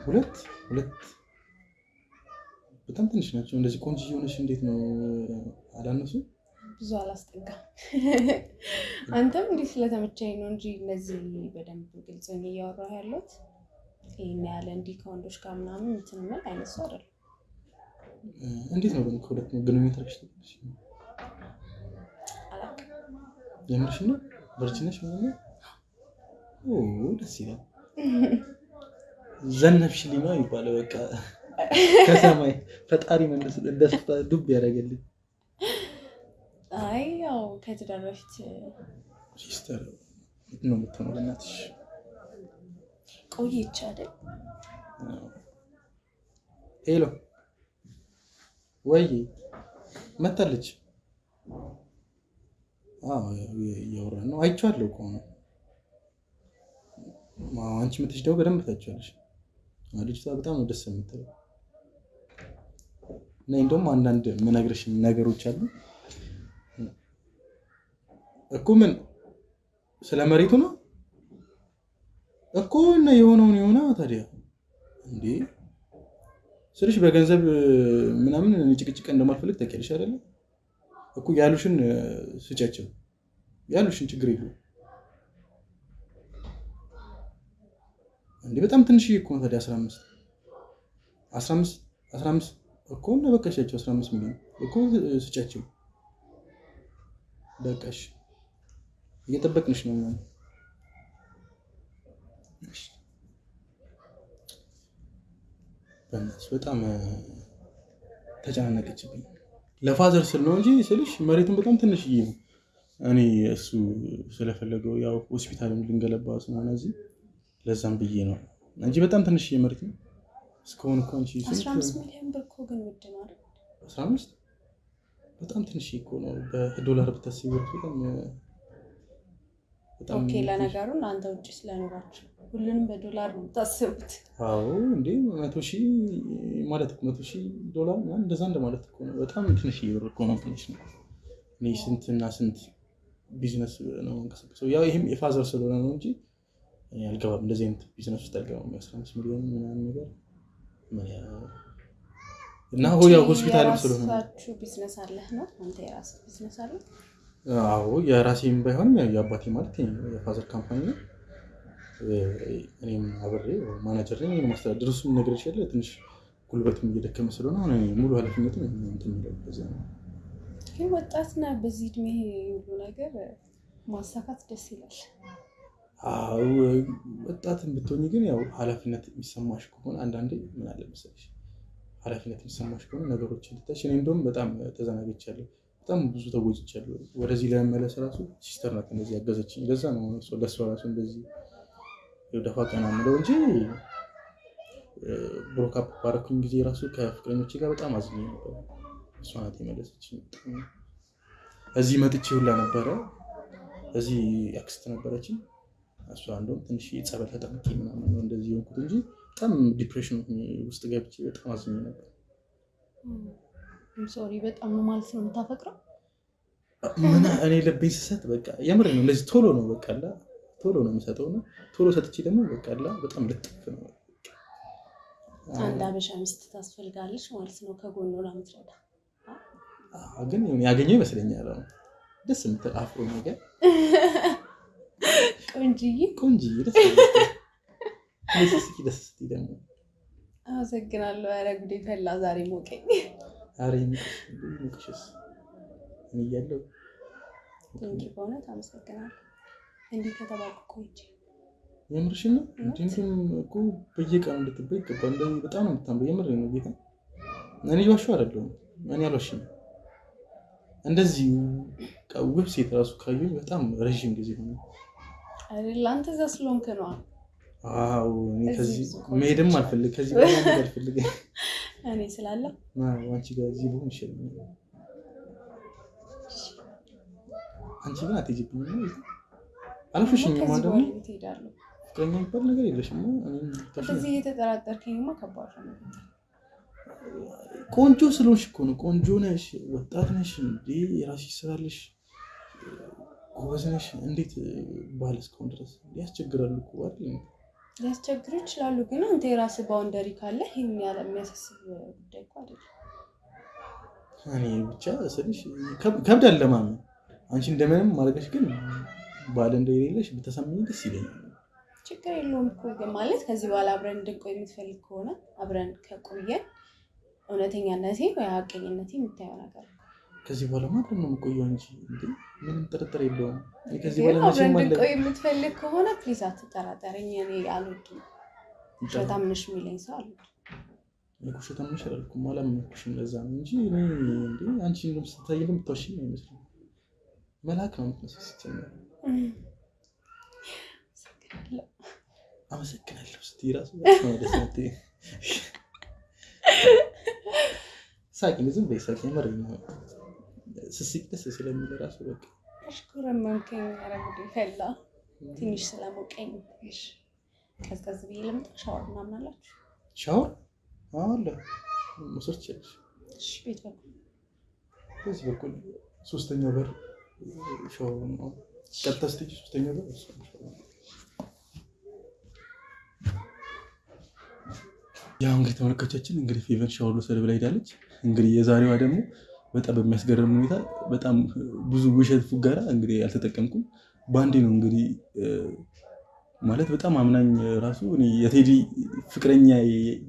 ሁለት በጣም ትንሽ ናቸው። እንደዚህ ቆንጆ የሆነሽ እንዴት ነው አላነሱ? ብዙ አላስጠጋም። አንተም እንዲህ ስለተመቸኝ ነው እንጂ እነዚህ በደንብ ግልጽ ሆኜ እያወራሁ ያለሁት ይሄን ያለ እንዲህ ከወንዶች ጋር ምናምን እንትን ምን አይነት ሰው አይደለም። እንዴት ነው ግን ከሁለት ነው ግንኙነት አድርገሽ ታውቂያለሽ? አላውቅም። የምርሽ ነው? ቨርጂን ነሽ ማለት ነው? ደስ ይላል። ዘነብሽልኝ ነው የሚባለው። በቃ ከሰማይ ፈጣሪ እንደስታ ዱብ ያደረገልኝ። አይ ያው ከትዳር በፊት ሲስተር ነው የምትሆነው። ለእናትሽ ቆየች አይደል? ሄሎ ወይ መታለች? እያወራን ነው። አይቼዋለሁ እኮ ነው። አንቺ የምትሽደው በደንብ ታውቂዋለሽ። ልጅቷ በጣም ነው ደስ የምትለው። እና እንደውም አንዳንድ የምነግርሽ ነገሮች አሉ እኮ። ምን ስለ መሬቱ ነው እኮ። እና የሆነውን የሆነ ታዲያ እንዴ ስልሽ በገንዘብ ምናምን ጭቅጭቅ እንደማልፈልግ ታውቂያለሽ አይደለ እኮ። ያሉሽን ስጫቸው፣ ያሉሽን ችግር የለውም እንዴ። በጣም ትንሽዬ እኮ ነው ታዲያ 15 እኮ። እና በቃሻቸው 15 ሚሊዮን እኮ ስጫቸው። በቃሽ እየጠበቅንሽ ነው ማለት እሺ። በጣም ተጨናነቀችብኝ። ለፋዘር ስል ነው እንጂ ስልሽ መሬቱን በጣም ትንሽዬ ነው። እኔ እሱ ስለፈለገው ያው ሆስፒታልም ልንገለባ ስለሆነ እዚህ ለዛም ብዬ ነው እንጂ በጣም ትንሽ መሬት ነው። እስካሁን እኮ አንቺ 15 ሚሊዮን ብር እኮ ግን ውድ ነው አይደል? 15 በጣም ትንሽ እኮ ነው። በዶላር ብታስቢው በጣም ኦኬ። ለነገሩ እናንተ ውጭ ስለኖራችሁ ሁሉንም በዶላር ነው የምታስቡት። አዎ እንዴ 100,000 ማለት እኮ 100,000 ዶላር ማለት እንደዛ እንደማለት እኮ ነው። በጣም ትንሽ ብር እኮ ነው። ትንሽ ነው። እኔ ስንትና ስንት ቢዝነስ ነው እንቀሳቀሰው። ያው ይሄም የፋዘር ስለሆነ ነው እንጂ እኔ አልገባም። እንደዚህ አይነት ቢዝነስ ውስጥ አልገባም። 15 ሚሊዮን ምናምን ነገር እና ያው ሆስፒታልም ስለሆነ የራሳችሁ ቢዝነስ አለህ ነው? አንተ የራስህ ቢዝነስ አለ? አዎ የራሴም ባይሆንም የአባቴ ማለት የፋዘር ካምፓኒ ነው። እኔም አብሬ ማናጀር ነኝ። እኔም ማስተዳደር እሱም ነገር ይችላል። ትንሽ ጉልበትም እየደከመ ስለሆነ አሁን ሙሉ ኃላፊነቱን እንትን የሚለው በዛ ነው። ግን ወጣት ነህ። በዚህ እድሜ ሁሉ ነገር ማሳካት ደስ ይላል። አዎ ወጣትም ብትሆኝ ግን ያው ኃላፊነት የሚሰማሽ ከሆነ አንዳንዴ ምን አለ መሰለሽ ኃላፊነት የሚሰማሽ ከሆነ ነገሮችን ልታሽ። እኔ እንደውም በጣም ተዘናግቻለሁ። በጣም ብዙ ተጎድቻለሁ። ወደዚህ ለመመለስ ራሱ ሲስተር ናት እንደዚህ ያገዘችኝ። ለዛ ነው ለእሷ ራሱ እንደዚህ ደፋ ቀና የምለው እንጂ ብሮካፕ ባረኩኝ ጊዜ ራሱ ከፍቅረኞቼ ጋር በጣም አዝኜ ነበር። እሷ ናት የመለሰችኝ። እዚህ መጥቼ ሁላ ነበረ። እዚህ አክስት ነበረችኝ። እሷ እንደውም ትንሽ ጸበል ተጠምቄ ምናምን ነው እንደዚህ የሆንኩት እንጂ በጣም ዲፕሬሽን ውስጥ ገብቼ በጣም አዝኜ ነበር። ሶሪ በጣም ነው ማለት ነው የምታፈቅረው? ምን እኔ ልቤን ስሰጥ በቃ የምር ነው እንደዚህ ቶሎ ነው በቃ ቶሎ ነው የምሰጠውና ቶሎ ሰጥቼ ደግሞ በቃ በጣም ልጥፍ ነው። አንድ አበሻ ሚስት ታስፈልጋለች ማለት ነው ከጎኑ ለምትረዳ። ግን ያገኘው ይመስለኛል። ደስ የምትል አፍሮ ነገር ቆንጅዬ ደስ ስትይ ደግሞ አመሰግናለሁ። ኧረ ጉዴ ፈላ ዛሬ ሞቀኝ። ኧረ ሙቅሽስ እኔ እያለሁ እንጂ በእውነት አመሰግናለሁ። እንዲህ ከተባልኩ ቆይቼ የምርሽን ነው እንዲሁም እኮ በየቀኑ እንድትበይ ይገባል። እንደዚህ በጣም ነው የምታምረው። የምሬን ነው ጌታ። እኔ እየዋሸሁ አይደለሁም። እኔ አልዋሽም። እንደዚህ ውብ ሴት ራሱ ካዩኝ በጣም ረዥም ጊዜ ሆነ አይደል? አንተ እዛ ስለሆንክ ነው። አዎ እኔ ከዚህ መሄድም አልፈልግም። ከዚህ በኋላ መሄድ አልፈልግም። እኔ ስላለሁ አንቺ ጋር እዚህ ብሆን ይሻለኛል። አንቺ ግን አትሄጂብኝም ነው አልፈሽኝም ማለት ነው። ትሄዳለህ? ፍቅረኛ የሚባል ነገር የለሽም። እዚህ የተጠራጠርከኝማ ከባድ ነው። ቆንጆ ስለሆንሽ እኮ ነው። ቆንጆ ነሽ፣ ወጣት ነሽ፣ እንዴ የራስሽ ስራ አለሽ፣ ጎበዝ ነሽ። እንዴት ባል እስካሁን ድረስ ያስቸግራሉ እኮ አይደል? ሊያስቸግሩ ይችላሉ፣ ግን አንተ የራስህ ባውንደሪ ካለ ይሄን ያለ የሚያሳስብ ጉዳይ እኮ አይደለም። እኔ ብቻ ስልሽ ከብዳል ለማመን። አንቺ እንደምንም ማድረግሽ ግን ባል እንደሌለሽ ብተሰማኝ ደስ ይለኛል። ችግር የለውም እኮ ግን ማለት ከዚህ በኋላ አብረን እንድንቆይ የምትፈልግ ከሆነ አብረን ከቆየን እውነተኛነቴ ወይ ሀቀኝነቴ የምታየው ነገር ከዚህ በኋላ ማድረግ ነው የምቆየው እንጂ ምንም ጥርጥር የለውም። ከዚህ በኋላ አብረን እንድንቆይ የምትፈልግ ከሆነ ፕሊዝ አትጠራጠረኝ። እኔ አልወድም ውሸታም ነሽ የሚለኝ ሰው አልወድም። ውሸታም ነሽ አላልኩም፣ አላመንኩሽም። ለዛ ነው እንጂ እኔ አንቺ እንደምትታይ እንደምትዋሽኝ ነው የሚመስለው። መልአክ ነው የምትመስለው ስትጀምር። አመሰግናለሁ ስትይ እራሱ በጣም ደስ የምትይኝ ሳቂ። ዝም በይ ሳቂ። የምሬን ነው። ስስቂ ደስ ስለሚል እራሱ በቃ አሽኮረመምከኝ። ኧረ ጉዴ ፈላ። ትንሽ ስለሞቀኝ ቀዝቀዝ ብዬ ልምጣ። ሻወር ምናምን አላችሁ? ሻወር አለ መውሰድ ትችላለሽ። እሺ ቤት በኩል በዚህ በኩል ሶስተኛው በር ሻወር ነው። ቀጥታ ስትሄጂ ሶስተኛው በር እሱ ነው ሻወር። ያው እንግዲህ ተመልካቾቻችን እንግዲህ ፌቨን ሻወር ልወስድ ብላ ሄዳለች። እንግዲህ የዛሬዋ ደግሞ በጣም በሚያስገርም ሁኔታ በጣም ብዙ ውሸት ፉጋራ እንግዲህ አልተጠቀምኩም። ባንዴ ነው እንግዲህ ማለት በጣም አምናኝ ራሱ እኔ የቴዲ ፍቅረኛ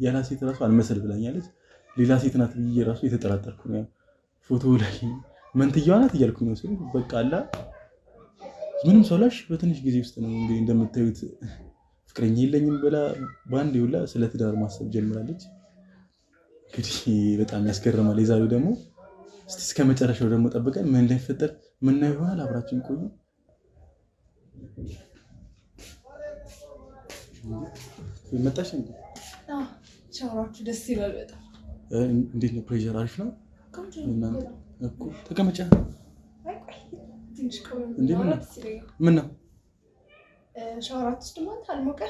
ያላ ሴት ራሱ አልመሰል ብላኛለች። ሌላ ሴት ናት ብዬ ራሱ የተጠራጠርኩ ነው። ፎቶ ላይ መንትያዋ ናት እያልኩ ነው ሲል በቃ አላ ምንም ሰው ላሽ በትንሽ ጊዜ ውስጥ ነው እንግዲህ እንደምታዩት ፍቅረኛ የለኝም ብላ ባንዴ ሁላ ስለ ትዳር ማሰብ ጀምራለች። እንግዲህ በጣም ያስገርማል። የዛሬው ደግሞ እስከ መጨረሻው ደግሞ ጠብቀን ምን እንደሚፈጠር ምን ነው ይሆናል አብራችን ቆዩ ይመጣሽ እንዴ ሻወራችሁ ደስ ይላል በጣም እንዴት ነው ፕሬሸር አሪፍ ነው እናንተ እኮ ተቀመጫ ትንሽ ቆይ እንዴ ምን ነው ሻወራችሁ ደግሞ አልሞቀ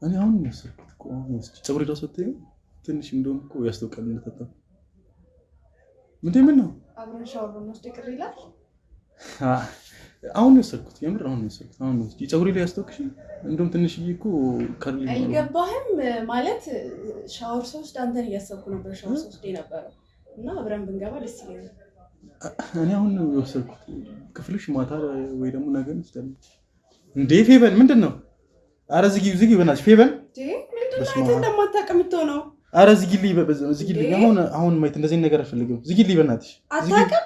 እኔ አሁን ነው የወሰድኩት እኮ ፀጉሬ ራሱ ወጥቶ ትንሽ እንደውም እኮ ያስተውቃል እንደተጣ ምን ነው አብረን ሻወር ወስደ ቅር ይላል አሁን ነው የወሰድኩት የምር አሁን ነው የወሰድኩት አሁን ነው ፀጉሬ ላይ ያስተውቅሽ እንደውም ትንሽዬ እኮ ከርሊ አይገባህም ማለት ሻወር ሶስት አንተን እያሰብኩ ነበር ሻወር ሶስት ነበር እና አብረን ብንገባ ደስ ይላል እኔ አሁን ነው የወሰድኩት ክፍልሽ ማታ ወይ ደግሞ ነገ እንስተል እንዴ ፌበን ምንድነው አረ ዝጊ በእናትሽ ፌበን ምንድነው እንደማታቀምተው ነው አረ ዝጊልኝ አሁን ማየት እንደዚህ ነገር አልፈልግም ዝጊልኝ በእናትሽ አታቀም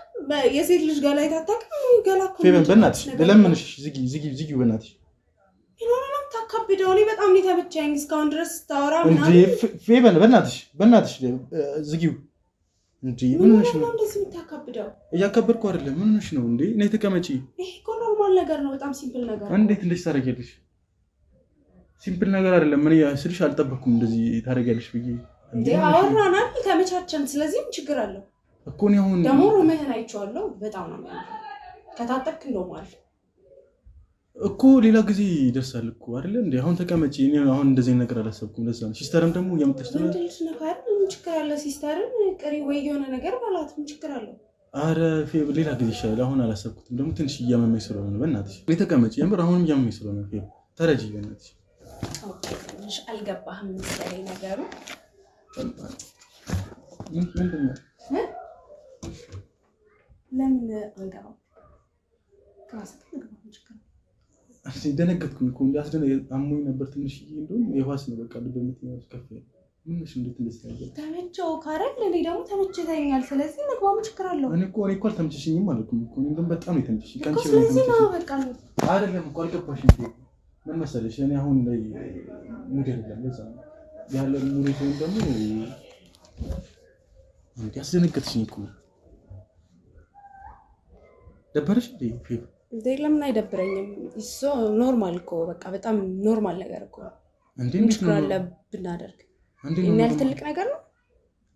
የሴት ልጅ ጋር ላይ ታታቀም ጋላኩ ፌበን በእናትሽ ለምንሽ ዝጊ በእናትሽ ይኖርንም ታካብደው እኔ በጣም ነው ተበቻኝ እስካሁን ድረስ ታወራ እንዴ ፌበን በእናትሽ ዝጊው እንዴ ምን ነሽ ነው እንደዚህ ታካብደው እያከበርኩ አይደለም ምን ነሽ ነው እንዴ ነይ ተቀመጪ ይሄ እኮ ኖርማል ነገር ነው በጣም ሲምፕል ነገር እንዴት እንደዚህ ታደርጊያለሽ ሲምፕል ነገር አይደለም ምን ስልሽ አልጠበቅኩም እንደዚህ ታደርጊያለሽ ብዬ እንዴ አወራናል ተመቻቸን ስለዚህ ምን ችግር አለው እኮ ነው አሁን ደሞ ሩምህን አይቼዋለሁ በጣም ነው የሚያምረው ከታጠቅክ ነው ማለት እኮ ሌላ ጊዜ ይደርሳል እኮ አይደል እንዴ አሁን ተቀመጪ እኔ አሁን እንደዚህ ነገር አላሰብኩም ለዛ ነው ሲስተርም ደግሞ የምትሽተው ምንድነው ነገር ምን ችግር አለ ሲስተርም ቀሪ ወይ የሆነ ነገር ባላት ምን ችግር አለው አረ ሌላ ጊዜ ይሻላል አሁን አላሰብኩትም ደግሞ ትንሽ እያመመኝ ስለሆነ በእናትሽ ተቀመጪ የምር አሁንም እያመመኝ ስለሆነ ተረጂ በእናትሽ ትንሽ አልገባህም መሰለኝ ነገሩ ምንድነው ለምን አንገባም ካስከ ነገሩ ችግር ደነገጥኩኝ እኮ አሞኝ ነበር ትንሽ እንደውም የዋስ ነው በቃ በምትኛው ከፍ ምንሽ እንዴት እንደዚህ ተመቸው ካረል እኔ ደግሞ ተመችተኛል ስለዚህ ነገሩ ችግር አለው እኔ እኮ አልተመቸሽኝም አልኩም እኮ እንደውም በጣም ነው የተመቸሽኝ ካንቺ ስለዚህ ነው በቃ አይደለም እኮ አልገባሽም ምን መሰለሽ እኔ አሁን ላይ ሙድ አይደለም ለዛ ያለ ሙድ ሲሆን ደግሞ እንዴ አስደነገጥሽኝ እኮ ደበረሽ እንዴ ለምን አይደብረኝም እሱ ኖርማል እኮ በቃ በጣም ኖርማል ነገር እኮ እንዴ ምን አለ ብናደርግ እና ትልቅ ነገር ነው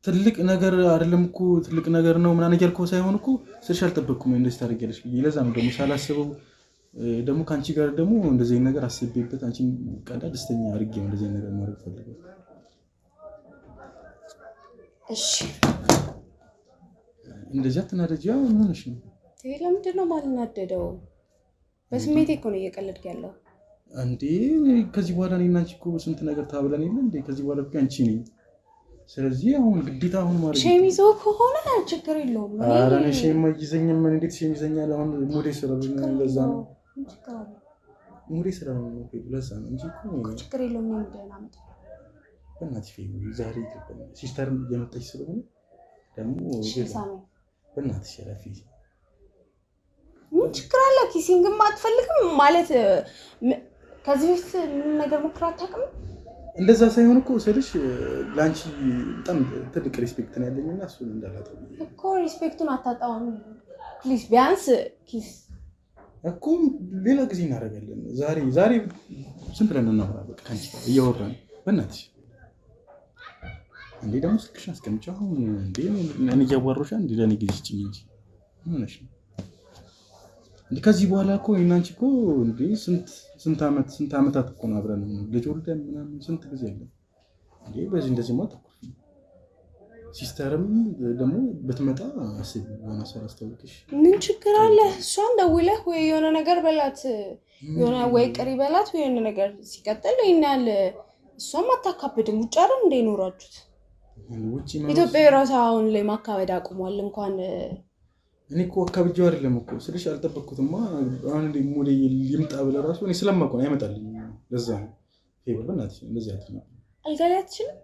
ትልቅ ነገር አይደለም እኮ ትልቅ ነገር ነው ምናምን እያልኩ ሳይሆን እኮ ስልሽ አልጠበቅኩም እንደዚህ ታደርጊያለሽ ብዬ ለዛ ነው ደግሞ ሳላስበው ደግሞ ካንቺ ጋር ደግሞ እንደዚህ ነገር አስቤበት አንቺን ቀዳ ደስተኛ አድርጌ እንደዚህ ነገር ማድረግ ፈልጋለሁ እሺ እንደዚህ አትናደጂ ምን ሆነሽ ነው ለምንድን ነው ማልናደደው በስሜቴ እኮ ነው እየቀለድክ ያለው እንዴ ከዚህ በኋላ እኔና አንቺ እኮ ስንት ነገር ታብለን የለ እንዴ ከዚህ በኋላ እኮ አንቺ ነኝ ስለዚህ አሁን ግዴታ አሁን ማለት ሸሚዞ ከሆነ ችግር የለውም ኧረ እኔ ሸሚዝ ይዘኛል ምን እንዴት ሸሚዝ ይዘኛል አሁን ሙዴ ስለሆነ ለዛ ነው ሙዴ ስለሆነ ለዛ ነው እንጂ እኮ ችግር የለውም ነው እንደናመጣ በእናትሽ ዛሬ ሲስተር እየመጣች ስለሆነ ደግሞ በእናትሽ ረፊ ምን ችግር አለ ኪሲንግም አትፈልግም ማለት ከዚህ በፊት ምን ነገር ሞክራ አታውቅም እንደዛ ሳይሆን እኮ ስልሽ ላንቺ በጣም ትልቅ ሪስፔክት ነው ያለኝና እሱን እንዳላጠው እኮ ሪስፔክቱን አታጣውም ፕሊዝ ቢያንስ ኪስ እኮ ሌላ ጊዜ እናደርጋለን ዛሬ ዝም ብለን እናወራ በቃ ካንቺ እያወራን በእናትሽ እንዴ ደግሞ ስልክሽ አስቀምጪ አሁን እንዴ እኔ እያዋራሁሽ እንዴ ለኔ ጊዜ ስጪኝ እንጂ ምን ነሽ እንዴ ከዚህ በኋላ እኮ እናንቺ እኮ እንዴ ስንት አመታት እኮ ነው አብረን ልጅ ወልደን ምናምን ስንት ጊዜ አለ እንዴ በዚህ እንደዚህ ማለት እኮ ሲስተርም ደግሞ ብትመጣ አስብ የሆነ ሰው አስተውልሽ ምን ችግር አለ እሷን ደውለህ ወይ የሆነ ነገር በላት የሆነ ወይ ቅሪ በላት ወይ የሆነ ነገር ሲቀጥል ይናል እሷም አታካብድም ውጭ አይደል እንደ ይኖራችሁት ኢትዮጵያ ራሱ አሁን ላይ ማካበድ አቁሟል እንኳን እኔ እኮ አካብጄው አይደለም እኮ ስልሽ አልጠበቅኩትማ አሁን እንደ ሙሌ ይምጣ ብለ ራሱ እኔ ስለማውቀው አይመጣልኝ ለዛ ነው ፌቨር በእናትሽ እንደዚህ አትነ አልጋሊ አትችልም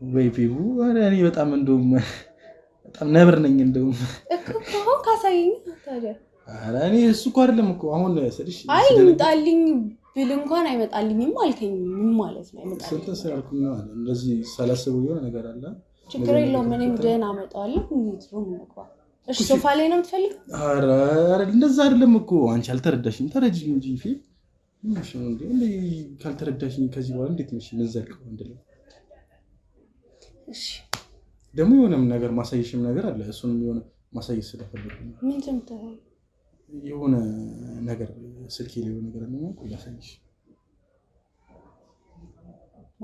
ወይ ፌቡ እኔ በጣም እንደውም በጣም ነብር ነኝ እንደውም እኮ አሁን ካሳየኝ ታዲያ ኧረ እኔ እሱ እኮ አይደለም እኮ አሁን ስልሽ አይ ይምጣልኝ ብል እንኳን አይመጣልኝም አልከኝ ምን ማለት ነው አይመጣልኝ ስንት ስላልኩኝ ነው እንደዚህ ሳላስበው የሆነ ነገር አለ ችግር የለውም እኔም ደህና አመጣዋለሁ እንዴት ነው እንግባ እሺ ሶፋ ላይ ነው የምትፈልገው? ኧረ እንደዛ አይደለም እኮ አንቺ አልተረዳሽም። ተረጅኝ እንጂ ፊ ምንሽ ነው እንዴ? ካልተረዳሽኝ ከዚህ በኋላ እንዴት ነው የምንዘልቀው? እንደለም እሺ ደግሞ የሆነም ነገር ማሳየሽም ነገር አለ። እሱንም የሆነ ማሳየት ስለፈለኩ ነው። ምንድን ነው የሆነ ነገር ስልኬ ላይ የሆነ ነገር ነው ያሳይሽ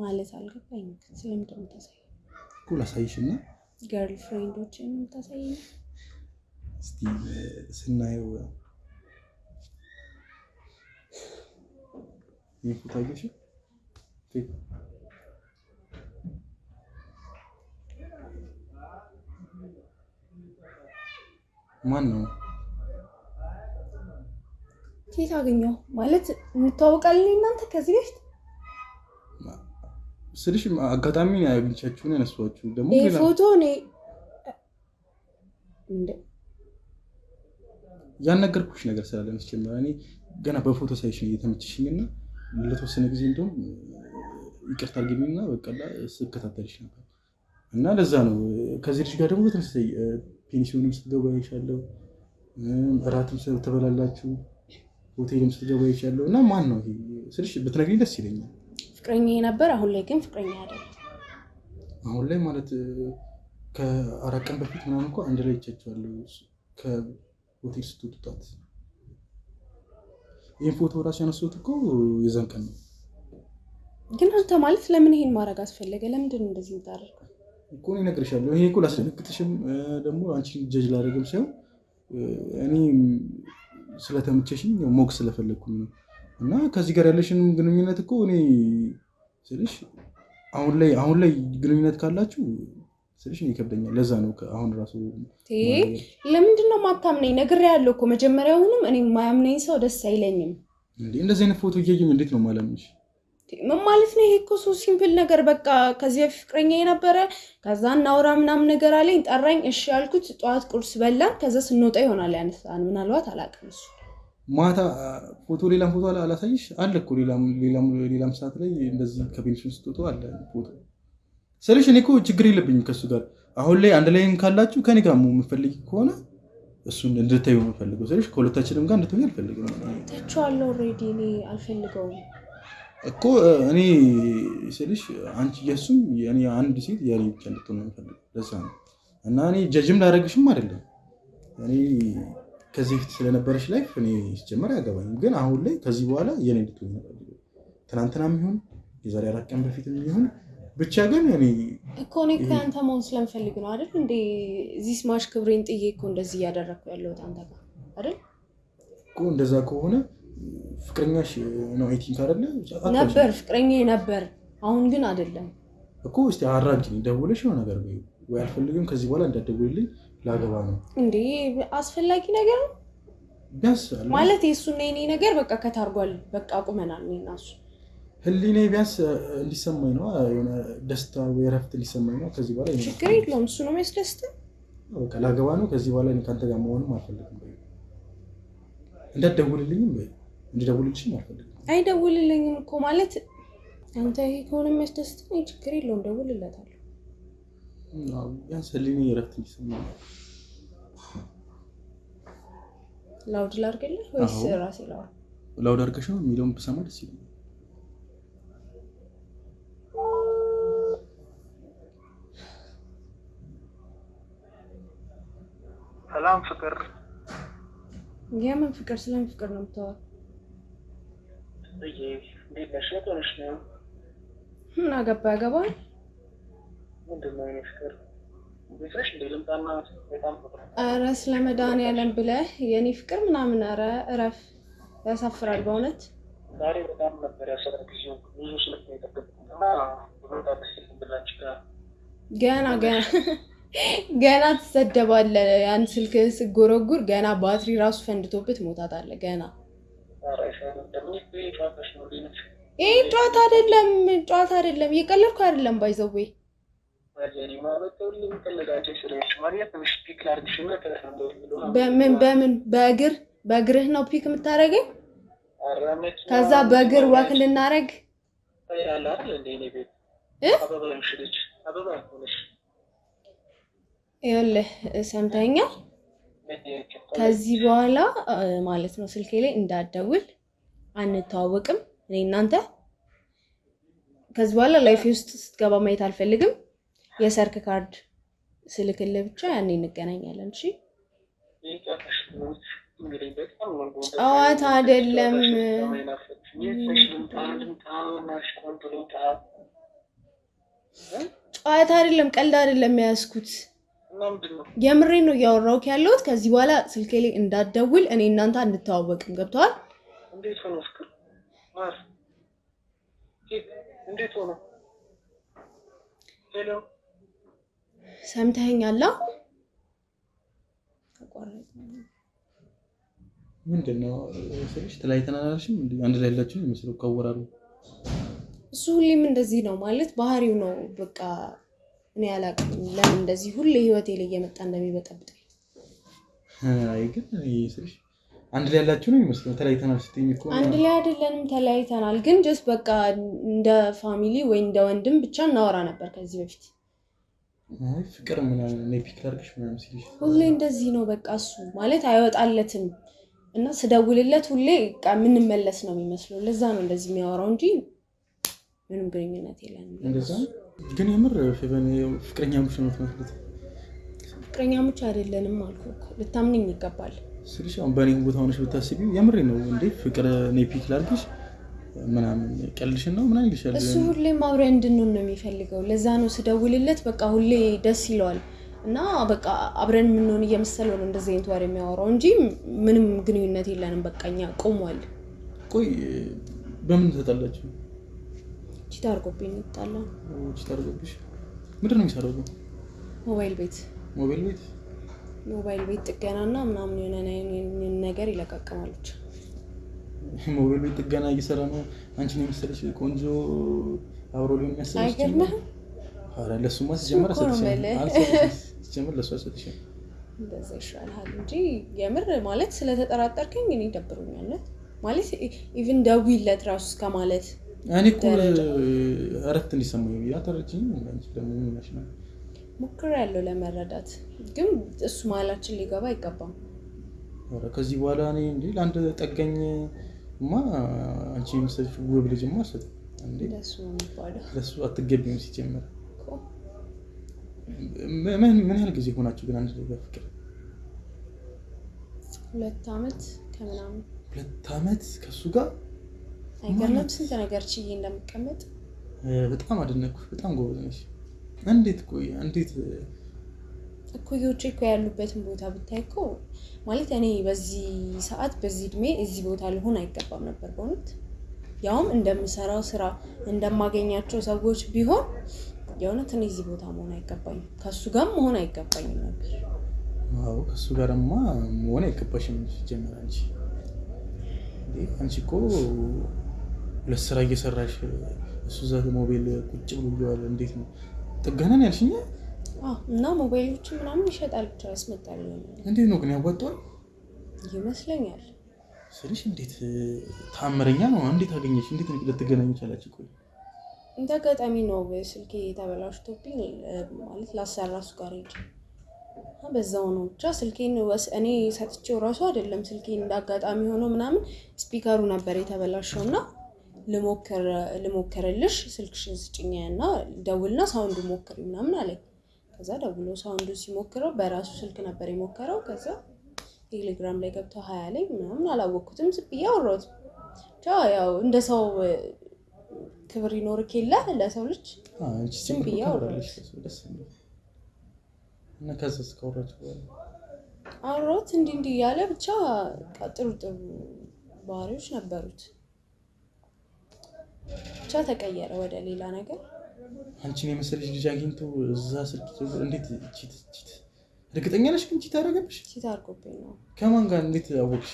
ማለት አልገባኝም። ስለምንድን ነው ታሳይ እኮ ላሳይሽና ገርል ፍሬንዶችን ታሳይ እስቲ ስናየው ይፈታገሽ ማን ነው ኬት አገኘው ማለት እንተዋወቃለን እናንተ ከዚህ በፊት ስልሽ አጋጣሚ አግኝቻችሁ ነው ያነሳችሁ ደግሞ ይሄ ፎቶ ነው እንዴ ያነገርኩሽ ነገር ስላለ መስከረም እኔ ገና በፎቶ ሳይሽ ነው የተመቸሽኝና ለተወሰነ ጊዜ እንደውም ይቅርታ አድርጊልኝና በቃላ ስከታተልሽ ነበር እና ለዛ ነው ከዚህ ልጅ ጋር ደግሞ ተነስተይ ፔንሲዮንም ስትገባ ይሻለው እራትም ተበላላችሁ ሆቴልም ስትገባ ይሻለው እና ማን ነው ስልሽ ብትነግሪኝ ደስ ይለኛል። ፍቅረኛ ነበር አሁን ላይ ግን ፍቅረኛ አይደለም። አሁን ላይ ማለት ከአራት ቀን በፊት ምናምን እንኳን አንድ ላይ ይቻቻለሁ ከሆቴል ስትወጣት ይሄን ፎቶ ራስ ያነሳሁት እኮ የዛን ቀን ነው። ግን አንተ ማለት ለምን ይሄን ማድረግ አስፈለገ? ለምንድን ነው እንደዚህ የምታደርገው? እኮ እኔ እነግርሻለሁ። ይሄ እኮ ላስደነግጥሽም ደግሞ አንቺን ጀጅ ላደርግም ሳይሆን እኔ ስለተመቸሽኝ ሞግ ስለፈለኩኝ ነው። እና ከዚህ ጋር ያለሽን ግንኙነት እኮ እኔ ስልሽ አሁን ላይ ግንኙነት ካላችሁ ስልሽ ነው ይከብደኛል። ለዛ ነው አሁን ራሱ ለምንድን ነው ማታምነኝ? ነግሬያለሁ እኮ መጀመሪያውንም እኔ የማያምነኝ ሰው ደስ አይለኝም። እንዴ እንደዚህ አይነት ፎቶ እያየኝ እንዴት ነው ማለምሽ? ምን ማለት ነው? ይሄ እኮ ሶ ሲምፕል ነገር በቃ ከዚህ በፊት ፍቅረኛ የነበረ ከዛ እናውራ ምናምን ነገር አለኝ ጠራኝ። እሺ ያልኩት ጠዋት ቁርስ በላን። ከዛ ስንወጣ ይሆናል ያነሳን ምናልባት አላውቅም። እሱ ማታ ፎቶ ሌላም ፎቶ አላሳይሽ አለ እኮ ሌላም ሰዓት ላይ እንደዚህ ከቤንሽን ስትወጡ አለ ፎቶ ስልሽ እኔ እኮ ችግር የለብኝም ከሱ ጋር አሁን ላይ አንድ ላይም ካላችሁ ከኔ ጋር የምፈልግ ከሆነ እሱን እንድታዩ የምፈልገው ስልሽ ከሁለታችንም ጋር እንድትሆኝ አልፈልግም። ተቻለው ኦሬዲ እኔ አልፈልገውም እኮ እኔ ስልሽ አንቺ የሱም የኔ አንድ ሴት የኔ ብቻ እንድትሆን ነው የምፈልገው። ለዛ ነው እና እኔ ጀጅም ላደርግሽም አይደለም እኔ ከዚህ በፊት ስለነበረሽ ላይፍ እኔ ሲጀመር ያገባኝም ግን አሁን ላይ ከዚህ በኋላ የኔ እንድትሆኝ ነው የምፈልገው። ትናንትናም ይሁን የዛሬ 4 ቀን በፊትም ይሁን ብቻ ግን እኔ እኮ እኔ ከአንተ መሆን ስለምፈልግ ነው አይደል እንዴ? እዚህ ስማሽ ክብሬን ጥዬ እኮ እንደዚህ እያደረኩ ያለሁት አንተ ጋር አይደል እኮ። እንደዛ ከሆነ ፍቅረኛሽ ነው አይቲንክ አይደለ? ነበር ፍቅረኛዬ ነበር፣ አሁን ግን አይደለም እኮ። እስቲ አራጅኝ ደውለሽ ነው ነገር ወይ አልፈልግም ከዚህ በኋላ እንዳትደውልልኝ ላገባ ነው እንዴ? አስፈላጊ ነገር ነው ቢያንስ ማለት የሱና የኔ ነገር በቃ ከታርጓል። በቃ አቁመናል እኔና እሱ። ህሊናዬ ቢያንስ እንዲሰማኝ ነው የሆነ ደስታ ወይ ረፍት እንዲሰማኝ ነው ከዚህ በኋላ። ችግር የለውም እሱ ነው የሚያስደስተው። በቃ ላገባ ነው ከዚህ በኋላ እኔ ካንተ ጋር መሆንም አልፈልግም። እንዳትደውልልኝም እንዲደውልልሽም አልፈልግም። አይደውልልኝም እኮ ማለት አንተ ይሄ ከሆነ የሚያስደስተኝ ችግር የለውም ደውልለታለሁ። ቢያንስ ህሊናዬ ረፍት እንዲሰማኝ። ላውድ ላድርግልህ ወይስ ራሴ ላውራ? ላውድ አድርገሽ ነው የሚለውን ብሰማ ደስ ይለኛል። ሰላም ፍቅር። የምን ፍቅር? ስለምን ፍቅር ነው የምታወራው? እንዴት ነሽ? ቶሎሽ ነው ምን አገባ ያገባል? ምንድን ነው የኔ ፍቅር? ቤትሽ እንደ ልምጣና በጣም ፍቅር። ኧረ ስለ መድኃኒዓለም ብለህ የኔ ፍቅር ምናምን ኧረ እረፍ። ያሳፍራል በእውነት። ዛሬ በጣም ነበር ያሰረው ጊዜው ብዙ ስልክ ነው የጠበቅኩት እና ወጣ በስልክ ብላችሁ ጋር ገና ትሰደባለህ። ያን ስልክ ስጎረጉር ገና ባትሪ ራሱ ፈንድቶበት ሞታት አለ ገና። ይሄ ጨዋታ አይደለም እየቀለድኩ አይደለም። ባይዘዌ በምን በእግርህ ነው ፒክ የምታደርገኝ? ከዛ በእግር ወክ ልናደርግ ይኸውልህ ሰምተኸኛል? ከዚህ በኋላ ማለት ነው ስልኬ ላይ እንዳትደውል አንተዋወቅም እኔ እናንተ ከዚህ በኋላ ላይፍ ውስጥ ስትገባ ማየት አልፈልግም የሰርክ ካርድ ስልክልህ ብቻ ያኔ እንገናኛለን እሺ ጨዋታ አይደለም ጨዋታ አይደለም ቀልድ አይደለም ያስኩት የምሬን ነው ያወራውክ ያለሁት ከዚህ በኋላ ስልኬ ላይ እንዳትደውል እኔ እናንተ አንተዋወቅም ገብቷል እንዴት ሆነ ፍቅር ማር እንዴት ሆነ ሄሎ ሰምተኸኛል ምንድነው ስለሽ ተላይተናል አልሽም አንድ ላይ ያላችሁ መስለው ካወራሩ እሱ ሁሌም እንደዚህ ነው ማለት ባህሪው ነው በቃ እኔ አላውቅም ለምን እንደዚህ ሁሌ ህይወቴ ላይ እየመጣ እንደሚበጠብጠኝ አይ ግን ስለሽ አንድ ላይ ያላችሁ ነው መስለው ተላይተናል ስትኝ እኮ አንድ ላይ አይደለንም ተላይተናል ግን ጀስት በቃ እንደ ፋሚሊ ወይ እንደ ወንድም ብቻ እናወራ ነበር ከዚህ በፊት አይ ፍቅር ምናምን እኔ ፒክ ላድርግሽ ምናምን ሲልሽ ሁሌ እንደዚህ ነው በቃ እሱ ማለት አይወጣለትም እና ስደውልለት ሁሌ በቃ ምን መለስ ነው የሚመስለው ለዛ ነው እንደዚህ የሚያወራው እንጂ ምንም ግንኙነት የለንም እንደዛ ግን የምር ፍቅረኛሞች ነው ማለት ፍቅረኛሞች አይደለንም አልኩ እኮ ልታምንኝ ይገባል ስለሽ አሁን በኔ ቦታ ሆነሽ ብታስቢው የምሬ ነው እንዴ ፍቅር እኔ ፒክ ላድርግሽ ምናምን ቀልሽን ነው ምናምን ይልሻል እሱ ሁሌ ማብረን እንድንሆን ነው የሚፈልገው ለዛ ነው ስደውልለት በቃ ሁሌ ደስ ይለዋል እና በቃ አብረን ምን ሆነ እየመሰለው ነው እንደዚህ አይነት ወሬ የሚያወራው እንጂ ምንም ግንኙነት የለንም በቃኛ ቆሟል ቆይ በምን ተጣላችሁ ቺት አድርጎብኝ ይጣላ ቺት አድርጎብሽ ምንድነው የሚሰራው ሞባይል ቤት ጥገናና ምናምን የሆነ ነገር ይለቃቀማሉች ሞባይል ቤት ጥገና እየሰራ ነው አንቺ ነው የምትሰለሽ ቆንጆ አብሮ ሊሆን የሚያስፈልግ አይገርምም አረ ለሱማ ሲጀመር ሲጀመር ለሱ አሰጥሽ እንደዛ ይሻላል እንጂ የምር ማለት ስለተጠራጠርከኝ እኔ ደብሮኛል ማለት ኢቭን ደውይለት ራሱ እስከማለት እኔ እኮ አረፍት እንዲሰማው ያተረችኝ አንቺ ደግሞ ምን ነሽ ነው ሞክሬያለሁ ለመረዳት ግን እሱ ማላችን ሊገባ አይገባም አረ ከዚህ በኋላ እኔ እንዴ ለአንድ ጠገኝማ አንቺ የምትሰልሽ ውብ ልጅማ አሰጥ እንዴ ለሱ አትገቢም ሲጀመር ምን ያህል ጊዜ ሆናችሁ ግን አንድ ላይ በፍቅር 2 አመት ከምናምን 2 አመት ከሱ ጋር አይገርምም ስንት ነገር ችዬ እንደምቀመጥ በጣም አደነኩሽ በጣም ጎበዝ ነሽ እንዴት እኮዮቼ እኮ ያሉበትን ቦታ ብታይኮ ማለት እኔ በዚህ ሰዓት በዚህ እድሜ እዚህ ቦታ ልሆን አይገባም ነበር በእውነት ያውም እንደምሰራው ስራ እንደማገኛቸው ሰዎች ቢሆን የእውነት እኔ እዚህ ቦታ መሆን አይገባኝም ከሱ ጋር መሆን አይገባኝም ነበር አዎ ከሱ ጋርማ መሆን አይገባሽም ጀመረ አንቺ እኮ ለስራ እየሰራሽ እሱ ዘት ሞባይል ቁጭ ብሎ ይዋል እንዴት ነው ጥገና ነው ያልሽኝ እና ሞባይሎች ምናምን ይሸጣል ብቻ ያስመጣል እንዴት ነው ግን ያዋጣው ይመስለኛል ስለሽ እንዴት ታምረኛ ነው እንዴት አገኘሽ እንዴት ልትገናኙ ቻላችሁ ቆይ እንደጋጣሚ ነው ስልኬ ተበላሽቶብኝ ማለት ላሰራሱ ጋር ሄጄ በዛው ነው ብቻ ስልኬን እኔ ሰጥቼው ራሱ አይደለም ስልኬን እንዳጋጣሚ ሆኖ ምናምን ስፒከሩ ነበር የተበላሸውና ልሞክርልሽ ስልክሽን ስጭኝና ደውልና ሳውንዱ ሞክሪ ምናምን አለኝ ከዛ ደውሎ ሳውንዱ ሲሞክረው በራሱ ስልክ ነበር የሞከረው ከዛ ቴሌግራም ላይ ገብቶ 20 ላይ ምናምን አላወኩትም ዝብያ አወራሁት ያው እንደ ሰው ክብር ይኖርክ የለ ለሰው ልጅ አንቺ ዝብያ አወራለሽ ደስ ይላል እና ከዛስ ካወራችሁ አወራሁት እንዲህ ያለ ብቻ ጥሩ ባህሪዎች ነበሩት ብቻ ተቀየረ ወደ ሌላ ነገር አንቺን የመሰለሽ ልጅ አግኝቶ እዛ ስልክ እንዴት ቺት እርግጠኛ ነሽ ግን ቺት አደረገብሽ ቺት አድርጎብኝ ነው ከማን ጋር እንዴት አወቅሽ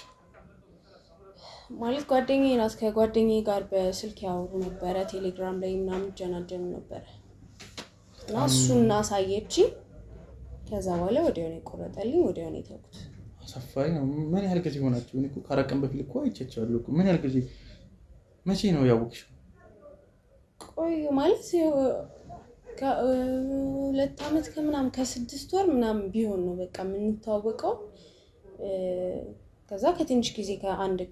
ማለት ጓደኛዬ ናት ከጓደኛዬ ጋር በስልክ ያወሩ ነበር ቴሌግራም ላይ ምናምን ጀናጀን ነበር እና እሱና ሳየች ከዛ በኋላ ወዲያው ነው ቆረጠልኝ ወዲያው ነው ተውኩት አሳፋሪ ነው ምን ያህል ጊዜ ሆናችሁ እኔ እኮ ካራቀም በፊት እኮ አይቻቻለሁ እኮ ምን ያህል ጊዜ መቼ ነው ያወቅሽው ቆይ ማለት 2 አመት ከምናምን ከ6 ወር ምናምን ቢሆን ነው በቃ ምን ተዋወቀው ከዛ ከትንሽ ጊዜ ከ4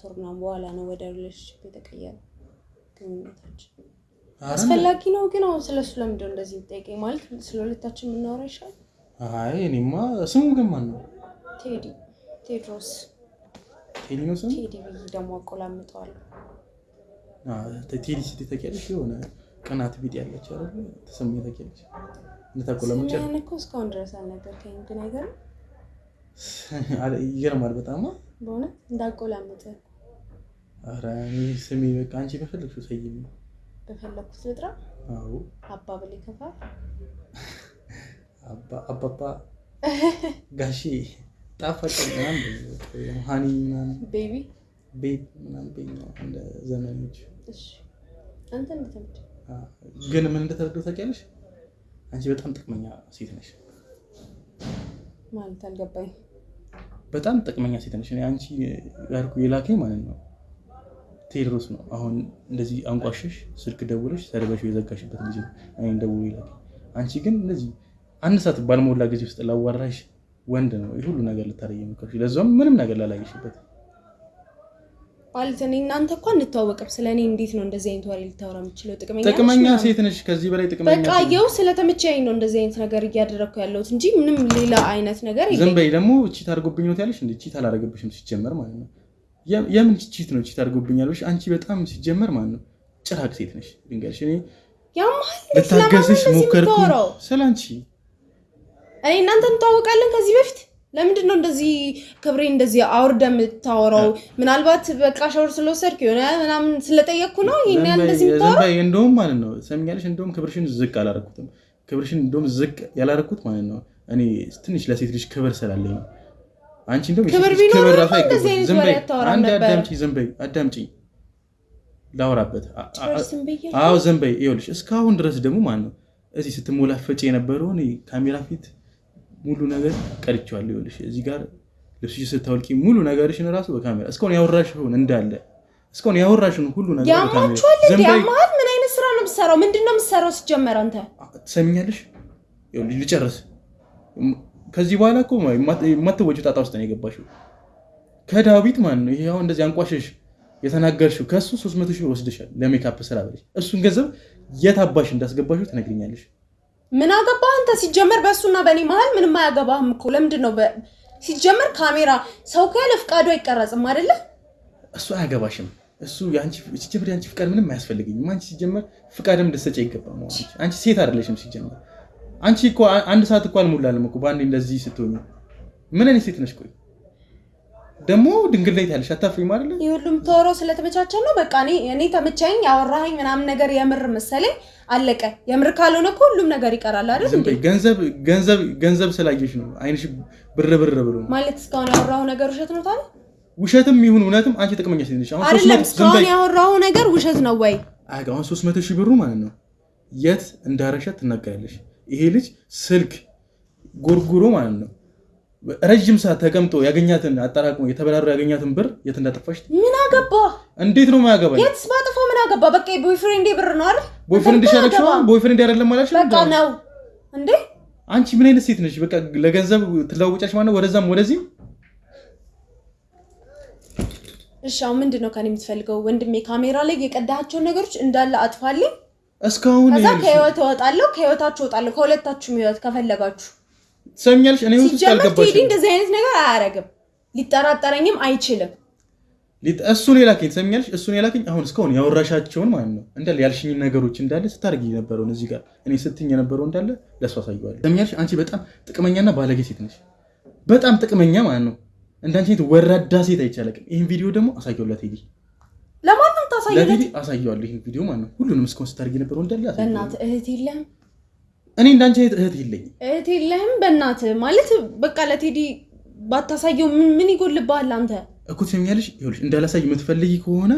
ወር ምናምን በኋላ ነው ወደ ሪሌሽንሺፕ የተቀየረው ግንኙነታችን። አስፈላጊ ነው ግን አሁን ስለሱ ለምንድነው እንደዚህ የምትጠይቀኝ? ማለት ስለሁለታችን የምናወራ ይሻል? አይ እኔማ ስሙ ግን ማን ነው? ቴድሮስ ነው ስሙ? ቴዲ ብዬ ደግሞ አቆላምጠዋለሁ። ቴዲ ስትይ ታውቂያለሽ? የሆነ ቀናት ቢጤ ያለች አይደል? ተሰማኝ ታውቂያለሽ? እንታቆላምጫ እኔ እኮ እስካሁን ድረስ አልነገርከኝም ግን አይገርም? ይገርማል በጣም በእውነት እንዳቆላምጥ። ኧረ እኔ ስሜ በቃ አንቺ በፈለግሽው ሰይሚ ነው። በፈለኩት ልጥራ? አዎ አባ ብለ ይከፋል? አባባ ጋሺ ጣፋጭ ምናምን ሃኒ ምናምን ቤቢ ምናምን በእኛው እንደ ዘመኖች። እሺ አንተ እንዴት ግን ምን እንደተረዳው ታውቂያለሽ? አንቺ በጣም ጥቅመኛ ሴት ነሽ ማለት አልገባኝ። በጣም ጥቅመኛ ሴት ነሽ። እኔ አንቺ ያልኩ የላከኝ ማለት ነው ቴድሮስ ነው። አሁን እንደዚህ አንቋሽሽ ስልክ ደውለሽ ሰደበሽ የዘጋሽበት ጊዜ እኔን ደውሎ ይላከኝ። አንቺ ግን እንደዚህ አንድ ሰዓት ባልሞላ ጊዜ ውስጥ ላዋራሽ ወንድ ነው ይሄ ሁሉ ነገር ልታረጊ የምትከፍሺ፣ ለዛም ምንም ነገር ላላየሽበት ማለት እኔ እናንተ እኮ እንተዋወቅም። ስለኔ እንዴት ነው እንደዚህ አይነት ወሬ ልታወራ የምችለው? ጥቅመኛ ሴት ነሽ። ከዚህ በላይ ጥቅመኛ በቃ ይኸው ስለተመቸኝ ነው እንደዚህ አይነት ነገር እያደረኩ ያለሁት እንጂ ምንም ሌላ አይነት ነገር የለም። ዝም በይ ደግሞ ቺት አድርጎብኝ ነው ያለሽ እንዴ? ቺት አላደረገብሽም ሲጀመር ማለት ነው። የምን ቺት ነው ቺት አድርጎብኛል ብለሽ? አንቺ በጣም ሲጀመር ማለት ነው ጭራቅ ሴት ነሽ። ድንገርሽ እኔ ልታገዝሽ ሞከርኩ ስላንቺ። እኔ እናንተ እንተዋወቃለን ከዚህ በፊት ለምንድን ነው እንደዚህ ክብሬ እንደዚህ አውርደ የምታወራው? ምናልባት በቃ ሻወር ስለወሰድክ የሆነ ምናምን ስለጠየቅኩ ነው ይሄን ያህል እንደዚህ የምታወራው? ዘንባይ እንደውም ማለት ነው ሰምኛለሽ። እንደውም ክብርሽን ዝቅ አላረኩትም። ክብርሽን እንደውም ዝቅ ያላረኩት ማለት ነው እኔ ትንሽ ለሴት ልጅ ክብር ስላለኝ ነው። አንቺ እንደውም ክብር ራሱ አይገባም። ዘንባይ አንድ ዘንባይ አዳምጪ ላውራበት። አዎ ዘንባይ ይኸውልሽ እስካሁን ድረስ ደግሞ ማለት ነው እዚህ ስትሞላፈጭ የነበረው እኔ ካሜራ ፊት ሙሉ ነገር ቀርጫለሁ። ይኸውልሽ እዚህ ጋር ልብስሽ ስታወልቂ ሙሉ ነገርሽን ራሱ በካሜራ እስካሁን ያወራሽውን እንዳለ እስካሁን ያወራሽውን ሁሉ ነገር በካሜራ ዘንባይ ምን አይነት ስራ ነው የምትሰራው? ምንድነው የምትሰራው ሲጀመር አንተ? ትሰሚኛለሽ? ይኸውልሽ ልጨርስ። ከዚህ በኋላ እኮ የማትወጪው ጣጣ ውስጥ ነው የገባሽው ከዳዊት ማለት ነው። ይሄ አሁን እንደዚህ አንቋሽሽ የተናገርሽው ከሱ 300,000 ወስደሻል ለሜካፕ ስራ ብለሽ እሱን ገንዘብ የት አባሽ እንዳስገባሽው ትነግሪኛለሽ? ምን አገባህ አንተ? ሲጀመር በእሱና በእኔ መሀል ምንም አያገባህም እኮ። ለምንድን ነው ሲጀመር ካሜራ ሰው ካለ ፍቃዱ አይቀረጽም አይደለ? እሱ አያገባሽም። እሱ ሲጀመር ያንቺ ፍቃድ ምንም አያስፈልግኝም። አንቺ ሲጀመር ፍቃድም ልትሰጪ አይገባም። አንቺ ሴት አይደለሽም ሲጀመር። አንቺ እኮ አንድ ሰዓት እኮ አልሞላልም እኮ በአንዴ እንደዚህ ስትሆኚ። ምን አይነት ሴት ነሽ? ቆይ ደግሞ ድንግል ላይ ታለሽ አታፍሪም አይደለ? ይሁሉም ተወሮ ስለተመቻቸ ነው። በቃ እኔ ተመቻኝ ያወራኸኝ ምናምን ነገር የምር መሰለኝ አለቀ። የምር ካልሆነ እኮ ሁሉም ነገር ይቀራል አይደል? እንዴ ገንዘብ ስላየሽ ነው አይንሽ ብር ብሎ ማለት። እስካሁን ያወራኸው ነገር ውሸት ነው ታዲያ? ውሸትም ይሁን እውነትም አንቺ ጥቅመኛ ሴት ነሽ። አሁን 300 እስካሁን ያወራኸው ነገር ውሸት ነው ወይ? አሁን 300,000 ብሩ ማለት ነው የት እንዳረሻት ትናገራለሽ። ይሄ ልጅ ስልክ ጎርጉሮ ማለት ነው ረጅም ሰዓት ተቀምጦ ያገኛትን አጠራቅሞ የተበላሩ ያገኛትን ብር የት እንዳጠፋሽ ምን አገባ? እንዴት ነው ማያገባኝ? የትስ ባጠፋው ምን አገባ? በቃ ቦይፍሬንድ ብር ነው አይደል? ቦይፍሬንድ ሻረክሽው ቦይፍሬንድ አይደለም ማለት ነው። በቃ ነው እንዴ? አንቺ ምን አይነት ሴት ነሽ? በቃ ለገንዘብ ትለውጫለሽ ማለት ነው ወደዛም ወደዚህም። እሺ አሁን ምንድነው ከኔ የምትፈልገው? ወንድሜ ካሜራ ላይ የቀዳሃቸውን ነገሮች እንዳለ አጥፋልኝ። እስካሁን ከዛ ከህይወት እወጣለሁ፣ ከህይወታችሁ እወጣለሁ፣ ከሁለታችሁም ህይወት ከፈለጋችሁ ሰምኛለሽ። እኔ ወንስ ካልገባሽ ቴዲ እንደዚህ አይነት ነገር አያረግም፣ ሊጠራጠረኝም አይችልም። እሱን የላከኝ ሰምኛለሽ፣ እሱን የላከኝ አሁን እስካሁን ያወራሻቸውን ማለት ነው እንዳለ ያልሽኝ ነገሮች እንዳለ ስታርጊ የነበረው እዚህ ጋር እኔ ስትኝ የነበረው እንዳለ ለሷ አሳየዋለሁ። ሰምኛለሽ፣ አንቺ በጣም ጥቅመኛና ባለጌ ሴት ነሽ፣ በጣም ጥቅመኛ ማለት ነው። እንዳንቺ ሴት ወራዳ ሴት አይቻለቅም። ይሄን ቪዲዮ ደግሞ አሳየውላት ቴዲ። ለማንም ታሳየለት ለቴዲ አሳየዋለሁ ይሄን ቪዲዮ ማለት ነው። ሁሉንም እስካሁን ስታርጊ የነበረው እንዳለ አሳየዋለሁ። በእናትህ እህት የለም? እኔ እንዳንቺ እህት የለኝም። እህት የለህም? በእናትህ ማለት በቃ ለቴዲ ባታሳየው ምን ይጎልብሃል አንተ እኮ ትሰሚያለሽ። ይኸውልሽ እንዳላሳይ የምትፈልጊ ከሆነ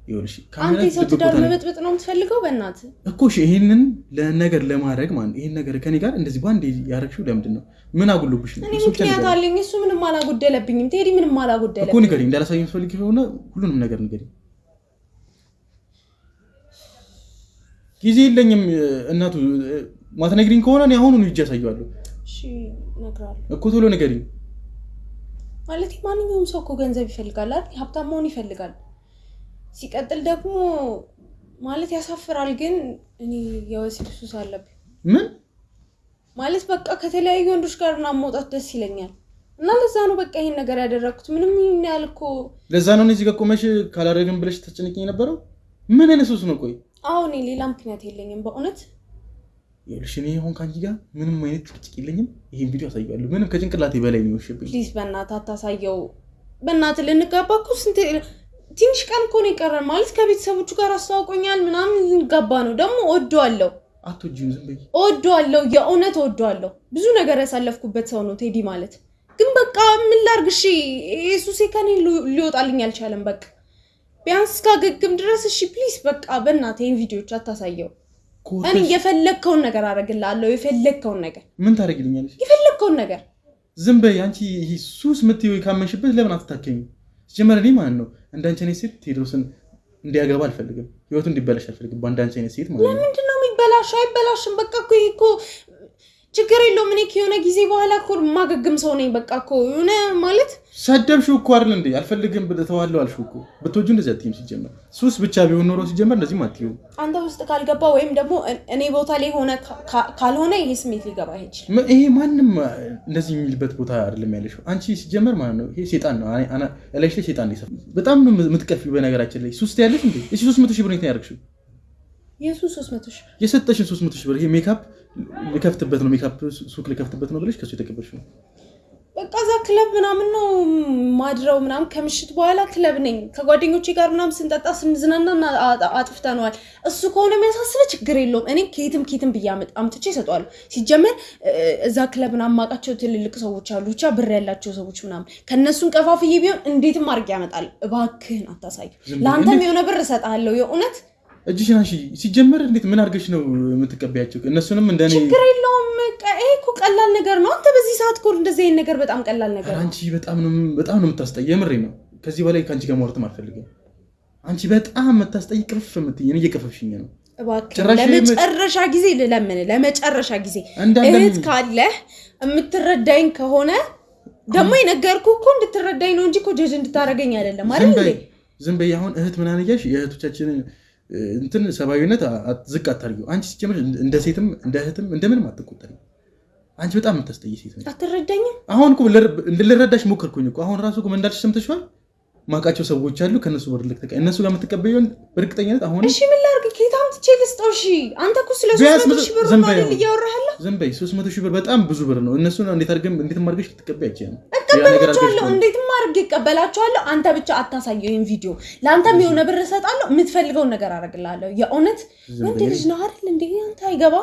ይኸውልሽ ካሜራ አንተ ሰው ትዳር መበጥበጥ ነው የምትፈልገው? በእናትህ እኮ እሺ፣ ይሄንን ለነገር ለማድረግ ማለት ይሄን ነገር ከኔ ጋር እንደዚህ ባንዴ ያረግሽው ለምንድን ነው? ምን አጉልብሽ ነው? እሱ ምክንያት አለኝ። እሱ ምንም አላጎደለብኝም። ቴዲ ምንም አላጎደለብኝም እኮ ንገሪኝ። እንዳላሳይ የምትፈልጊ ከሆነ ሁሉንም ነገር ንገሪኝ። ጊዜ የለኝም እናቱ ማትነግሪኝ ከሆነ እኔ አሁኑን ሂጅ አሳየዋለሁ። እሺ እነግራለሁ እኮ ቶሎ ንገሪኝ። ማለት ማንኛውም ሰው እኮ ገንዘብ ይፈልጋል አይደል? ሀብታም መሆን ይፈልጋል። ሲቀጥል ደግሞ ማለት ያሳፍራል። ግን እኔ የወሲብ ሱስ አለብኝ። ምን ማለት በቃ ከተለያዩ ወንዶች ጋር ምናምን መውጣት ደስ ይለኛል እና ለዛ ነው በቃ ይሄን ነገር ያደረኩት። ምንም ይሄን ያልኩ ለዛ ነው እዚህ ጋር ቆመሽ ካላረግን ብለሽ ተጨንቀኝ ነበር። ምን አይነት ሱስ ነው? ቆይ አሁን ሌላ ምክንያት የለኝም በእውነት ይኸውልሽ እኔ አሁን ካንቺ ጋር ምንም አይነት ጭቅጭቅ የለኝም። ይሄን ቪዲዮ አሳያለሁ። ምንም ከጭንቅላቴ በላይ ነው የወሸብኝ። ፕሊዝ በእናትህ አታሳየው። በእናትህ ልንጋባ እኮ ስንት ትንሽ ቀን እኮ ነው የቀረን። ማለት ከቤተሰቦቹ ጋር አስተዋውቆኛል ምናምን ልንጋባ ነው። ደግሞ እወደዋለሁ። አትወጂም? ዝም በይ። እወደዋለሁ፣ የእውነት እወደዋለሁ። ብዙ ነገር ያሳለፍኩበት ሰው ነው ቴዲ ማለት። ግን በቃ ምን ላድርግ? እሺ ኢየሱስ ከኔ ሊወጣልኝ አልቻለም። በቃ ቢያንስ እስካገግም ድረስ እሺ ፕሊዝ በቃ በእናትህ ይሄን ቪዲዮዎች አታሳየው። እኔ የፈለግከውን ነገር አደርግልሃለሁ። የፈለግከውን ነገር ምን ታደርግልኛለሽ? የፈለግከውን ነገር። ዝም በይ አንቺ። ይሄ ሱስ የምትይው ካመንሽበት ለምን አትታከኝ? ሲጀመር እኔ ማለት ነው እንዳንቺ አይነት ሴት ቴድሮስን እንዲያገባ አልፈልግም። ህይወቱ እንዲበላሽ አልፈልግም። በአንዳንቺ አይነት ሴት ማለት ነው። ለምንድን ነው የሚበላሽው? አይበላሽም። በቃ እኮ ይሄ እኮ ችግር የለውም። እኔ ከሆነ ጊዜ በኋላ እኮ ማገግም ሰው ነኝ። በቃ እኮ የሆነ ማለት ሰደብሽው እኮ አይደል እንዴ? አልፈልግም ብለተዋለሁ አልሽው እኮ። ብትወጂው እንደዚህ አትይም። ሲጀመር ሱስ ብቻ ቢሆን ኖሮ ሲጀመር እንደዚህ አትይው። አንተ ውስጥ ካልገባ ወይም ደግሞ እኔ ቦታ ላይ ሆነ ካልሆነ ይሄ ስሜት ሊገባ አይችልም። ይሄ ማንንም እንደዚህ የሚልበት ቦታ አይደለም ያለሽው አንቺ። ሲጀመር ማለት ነው ይሄ ሴጣን ነው። እላይሽ ላይ ሴጣን ነው። በጣም ነው የምትቀፊው። በነገራችን ላይ ሱስ ያለሽ እንዴ? እሺ 300,000 ብር ነው ያደረግሽው። ኢየሱስ 300,000 የሰጠሽን 300,000 ብር ይሄ ሜካፕ ልከፍትበት ነው፣ ሜካፕ ሱቅ ልከፍትበት ነው ብለሽ ከሱ የተቀበልሽው። በቃ እዛ ክለብ ምናምን ነው ማድረው ምናምን። ከምሽት በኋላ ክለብ ነኝ ከጓደኞቼ ጋር ምናምን ስንጠጣ ስንዝናና አጥፍተነዋል። እሱ ከሆነ የሚያሳስበ ችግር የለውም። እኔ ኬትም ብዬ አምጥቼ እሰጠዋለሁ። ሲጀመር እዛ ክለብ ምናምን ማውቃቸው ትልልቅ ሰዎች አሉ፣ ብቻ ብር ያላቸው ሰዎች ምናምን። ከእነሱን ቀፋፍዬ ቢሆን እንዴትም አድርጌ ያመጣል። እባክህን አታሳይ። ለአንተም የሆነ ብር እሰጥሃለሁ የእውነት። እጅሽን አንሺ። ሲጀመር እንዴት ምን አድርገሽ ነው የምትቀበያቸው? እነሱንም እንደኔ ችግር የለውም። ይሄ እኮ ቀላል ነገር ነው። አንተ በዚህ ሰዓት እኮ እንደዚህ አይነት ነገር በጣም ቀላል ነገር ነው። አንቺ በጣም ነው የምታስጠይ። የምሬ ነው። ከዚህ በላይ ከአንቺ ጋር ማውራትም አልፈልግም። አንቺ በጣም የምታስጠይ ቅርፍ የምትይ። እኔ እየቀፈፍሽኝ ነው። እባክህ ለመጨረሻ ጊዜ ለመጨረሻ ጊዜ እህት ካለህ የምትረዳኝ ከሆነ ደግሞ የነገርኩህ እኮ እንድትረዳኝ ነው እንጂ እኮ ጀጅ እንድታረገኝ አይደለም አይደል? ዝም በይ። አሁን እህት ምናምን እያልሽ የእህቶቻችንን እንትን ሰብአዊነት ዝቅ አታርጊው። አንቺ ሲጀምር እንደ ሴትም እንደ እህትም እንደምንም አትቆጠሪ። አንቺ በጣም የምታስጠይ ሴት ነሽ። አትረዳኝም? አሁን እኮ ልረዳሽ ሞከርኩኝ እኮ። አሁን ራሱ እኮ እንዳልሽ ሰምተሽዋል። ማውቃቸው ሰዎች አሉ ከነሱ ብር ልክተካ እነሱ ጋር የምትቀበይውን በእርግጠኝነት አሁን እሺ ምን ላድርግ? ከታም ትቼ ልስጠው? እሺ አንተ እኮ ስለ 300,000 ብር ማለት እያወራህላ። ዝም በይ። 300,000 ብር በጣም ብዙ ብር ነው። እነሱን እንዴት አድርገሽ ልትቀበይ አይችልም? እቀበላቸዋለሁ። እንዴትም አድርጌ እቀበላቸዋለሁ። አንተ ብቻ አታሳየው ይሄን ቪዲዮ። ለአንተም የሆነ ብር እሰጣለሁ። የምትፈልገውን ነገር አደርግልሃለሁ። የእውነት ወንድ ልጅ ነው አይደል እንዴ? አንተ አይገባ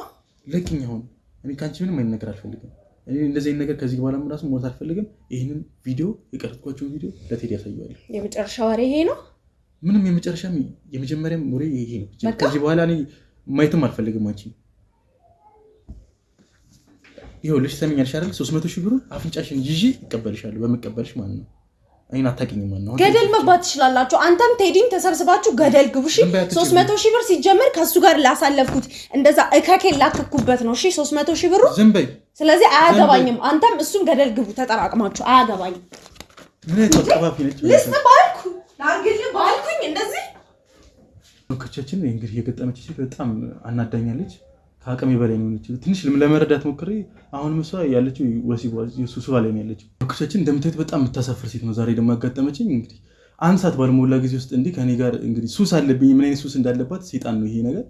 ለኪኝ። አሁን እኔ ካንቺ ምንም አይነት ነገር አልፈልግም። እኔ እንደዚህ አይነት ነገር ከዚህ በኋላ ራሱ ሞት አልፈልግም። ይሄንን ቪዲዮ የቀረጥኳቸውን ቪዲዮ ለቴዲ ያሳየዋለሁ። የመጨረሻ ወሬ ይሄ ነው። ምንም የመጨረሻም የመጀመሪያም ወሬ ይሄ ነው። ከዚህ በኋላ እኔ ማየትም አልፈልግም። አንቺ ይኸውልሽ ሰሚኛልሽ አይደል? 300,000 ብሩን አፍንጫሽን ይዤ እቀበልሻለሁ። በመቀበልሽ ማለት ነው። አይን አታውቂኝም ማለት ነው። ገደል መግባት ትችላላችሁ። አንተም ቴዲም ተሰብስባችሁ ገደል ግቡ። እሺ 300,000 ብር ሲጀመር ከሱ ጋር ላሳለፍኩት እንደዛ እከኬን ላክኩበት ነው። እሺ 300,000 ብሩ ዝም በይ። ስለዚህ አያገባኝም። አንተም እሱም ገደል ግቡ ተጠራቅማችሁ። አያገባኝም። ምን አይነት አቀባቢ ነች? ልስጥ ባልኩ ላርግልህ ባልኩኝ እንደዚህ ወከቻችን እንግዲህ የገጠመች ሴት በጣም አናዳኛለች። ከአቅሜ በላይ ነው። ትንሽ ለመረዳት ሞክሬ አሁንም እሷ ያለችው ወሲብ ሱስ ላይ ነው ያለችው። ወከቻችን እንደምታዩት በጣም የምታሳፍር ሴት ነው። ዛሬ ደግሞ ያጋጠመችኝ እንግዲህ አንድ ሰዓት ባልሞላ ጊዜ ውስጥ እንዲህ ከኔ ጋር እንግዲህ ሱስ አለብኝ። ምን አይነት ሱስ እንዳለባት ሴጣን ነው ይሄ ነገር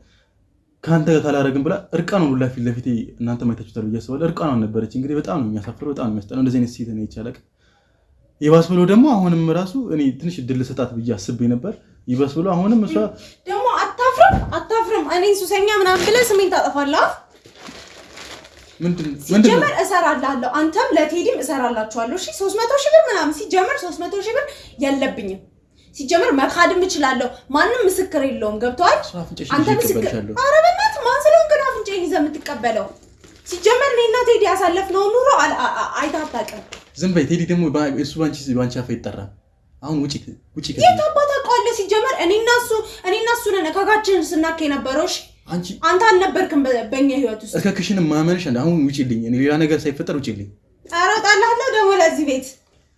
ከአንተ ጋር ካላረግን ብላ እርቃኗን ሁላ ፊት ለፊቴ እናንተ ማይታችሁታል ብዬ አስባለሁ። እርቃኗን ነበረች። እንግዲህ በጣም ነው የሚያሳፍረው፣ በጣም ነው የሚያስጠላው። እንደዚህ አይነት ሴት ነው ይቻላል። ይባስ ብሎ ደግሞ አሁንም ራሱ እኔ ትንሽ እድል ሰጣት ብዬ አስቤ ነበር። ይባስ ብሎ አሁንም እሷ ደግሞ አታፍርም እኔ ሱሰኛ ምናምን ብለህ ስሜን ታጠፋለህ። ምንድነው ሲጀመር እሰራላለሁ፣ አንተም ለቴዲም እሰራላችኋለሁ። እሺ 300,000 ብር ምናምን ሲጀመር 300,000 ብር የለብኝም። ሲጀመር መካድም እችላለሁ። ማንም ምስክር የለውም። ገብቷል? አንተ ምስክር ኧረ በእናትህ ማን ስለሆንክ ነው አፍንጫዬን ይዘህ የምትቀበለው? ሲጀመር እኔና ቴዲ ያሳለፍነው ኑሮ አይተህ አታውቅም። ዝም በይ። ቴዲ ደግሞ እሱ ባንቺ አፍ አይጠራም። አሁን ውጪ የት አባት አውቀዋለሁ? ሲጀመር እኔና እሱ ነን ነካካችን ስናክ የነበረው። እሺ አንተ አልነበርክም በእኛ ህይወት ውስጥ። እከክሽን ማመንሽ አሁን ውጪልኝ። እኔ ሌላ ነገር ሳይፈጠር ውጪልኝ። ኧረ እወጣልሃለሁ ደግሞ ለዚህ ቤት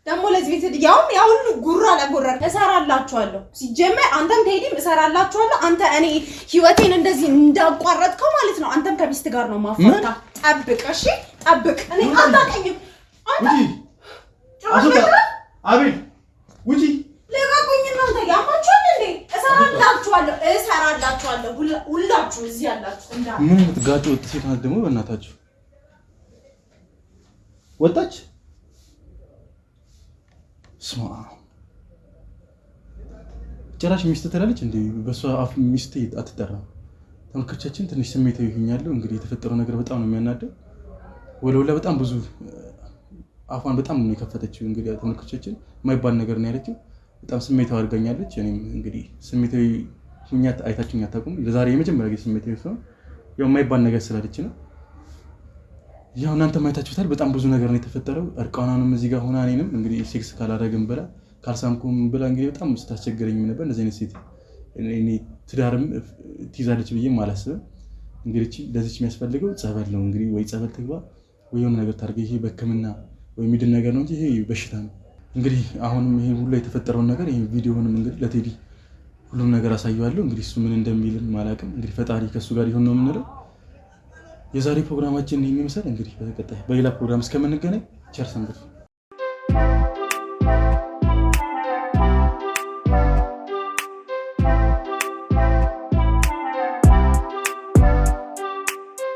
ደግሞ ለዚህ ቤት ያውም ያው ሁሉ ጉራ ለጉራ እሰራላችኋለሁ ሲጀመር አንተም ትሄድም እሰራላችኋለሁ አንተ እኔ ህይወቴን እንደዚህ እንዳቋረጥከው ማለት ነው አንተም ከሚስት ጋር ነው ማፋታ ጠብቅ እሺ ጠብቅ እኔ አታውቅኝም አንተ አቤል ውጪ ለጋጉኝ ነው አንተ ያማችኋል እንዴ እሰራላችኋለሁ ሁላችሁ እዚህ ያላችሁ እንዳ ምን ምትጋጩ ወጥተሽ ናት ደግሞ በእናታችሁ ወጣች ስማ ጭራሽ ሚስት ትላለች እንዴ በሷ አፍ ሚስት አትጠራም ተመልካቾቻችን ትንሽ ስሜታዊ ይሆኛሉ እንግዲህ የተፈጠረው ነገር በጣም ነው የሚያናደው ወለወላ በጣም ብዙ አፏን በጣም ነው የከፈተችው እንግዲህ ተመልካቾቻችን የማይባል ነገር ነው ያለችው በጣም ስሜታዊ አድርጋኛለች እኔም እንግዲህ ስሜታዊ ሁኛት አይታችሁኝ አታውቁም ለዛሬ የመጀመሪያ ጊዜ ስሜታዊ ነው ያው የማይባል ነገር ስላለች ነው ያው እናንተ ማይታችሁታል በጣም ብዙ ነገር ነው የተፈጠረው እርቃናንም እዚህ ጋር ሆና እኔንም እንግዲህ ሴክስ ካላደረግን ብላ ካልሳምኩም ብላ እንግዲህ በጣም ስታስቸግረኝ ነበር እንደዚህ አይነት ሴት እኔ ትዳርም ትይዛለች ብዬ አላስብም እንግዲህ ለዚች የሚያስፈልገው ጸበል ነው እንግዲህ ወይ ጸበል ትግባ ወይ የሆነ ነገር ታርገ ይሄ በህክምና ወይ ሚድን ነገር ነው እንጂ ይሄ በሽታ ነው እንግዲህ አሁንም ይሄ ሁሉ የተፈጠረውን ነገር ይሄ ቪዲዮንም እንግዲህ ለቴዲ ሁሉም ነገር አሳየዋለሁ እንግዲህ እሱ ምን እንደሚልም ማላቅም እንግዲህ ፈጣሪ ከሱ ጋር ይሁን ነው የምንለው የዛሬ ፕሮግራማችን ይሄን ይመስላል እንግዲህ በቀጣይ በሌላ ፕሮግራም እስከምንገናኝ ቸር ሰንብቱ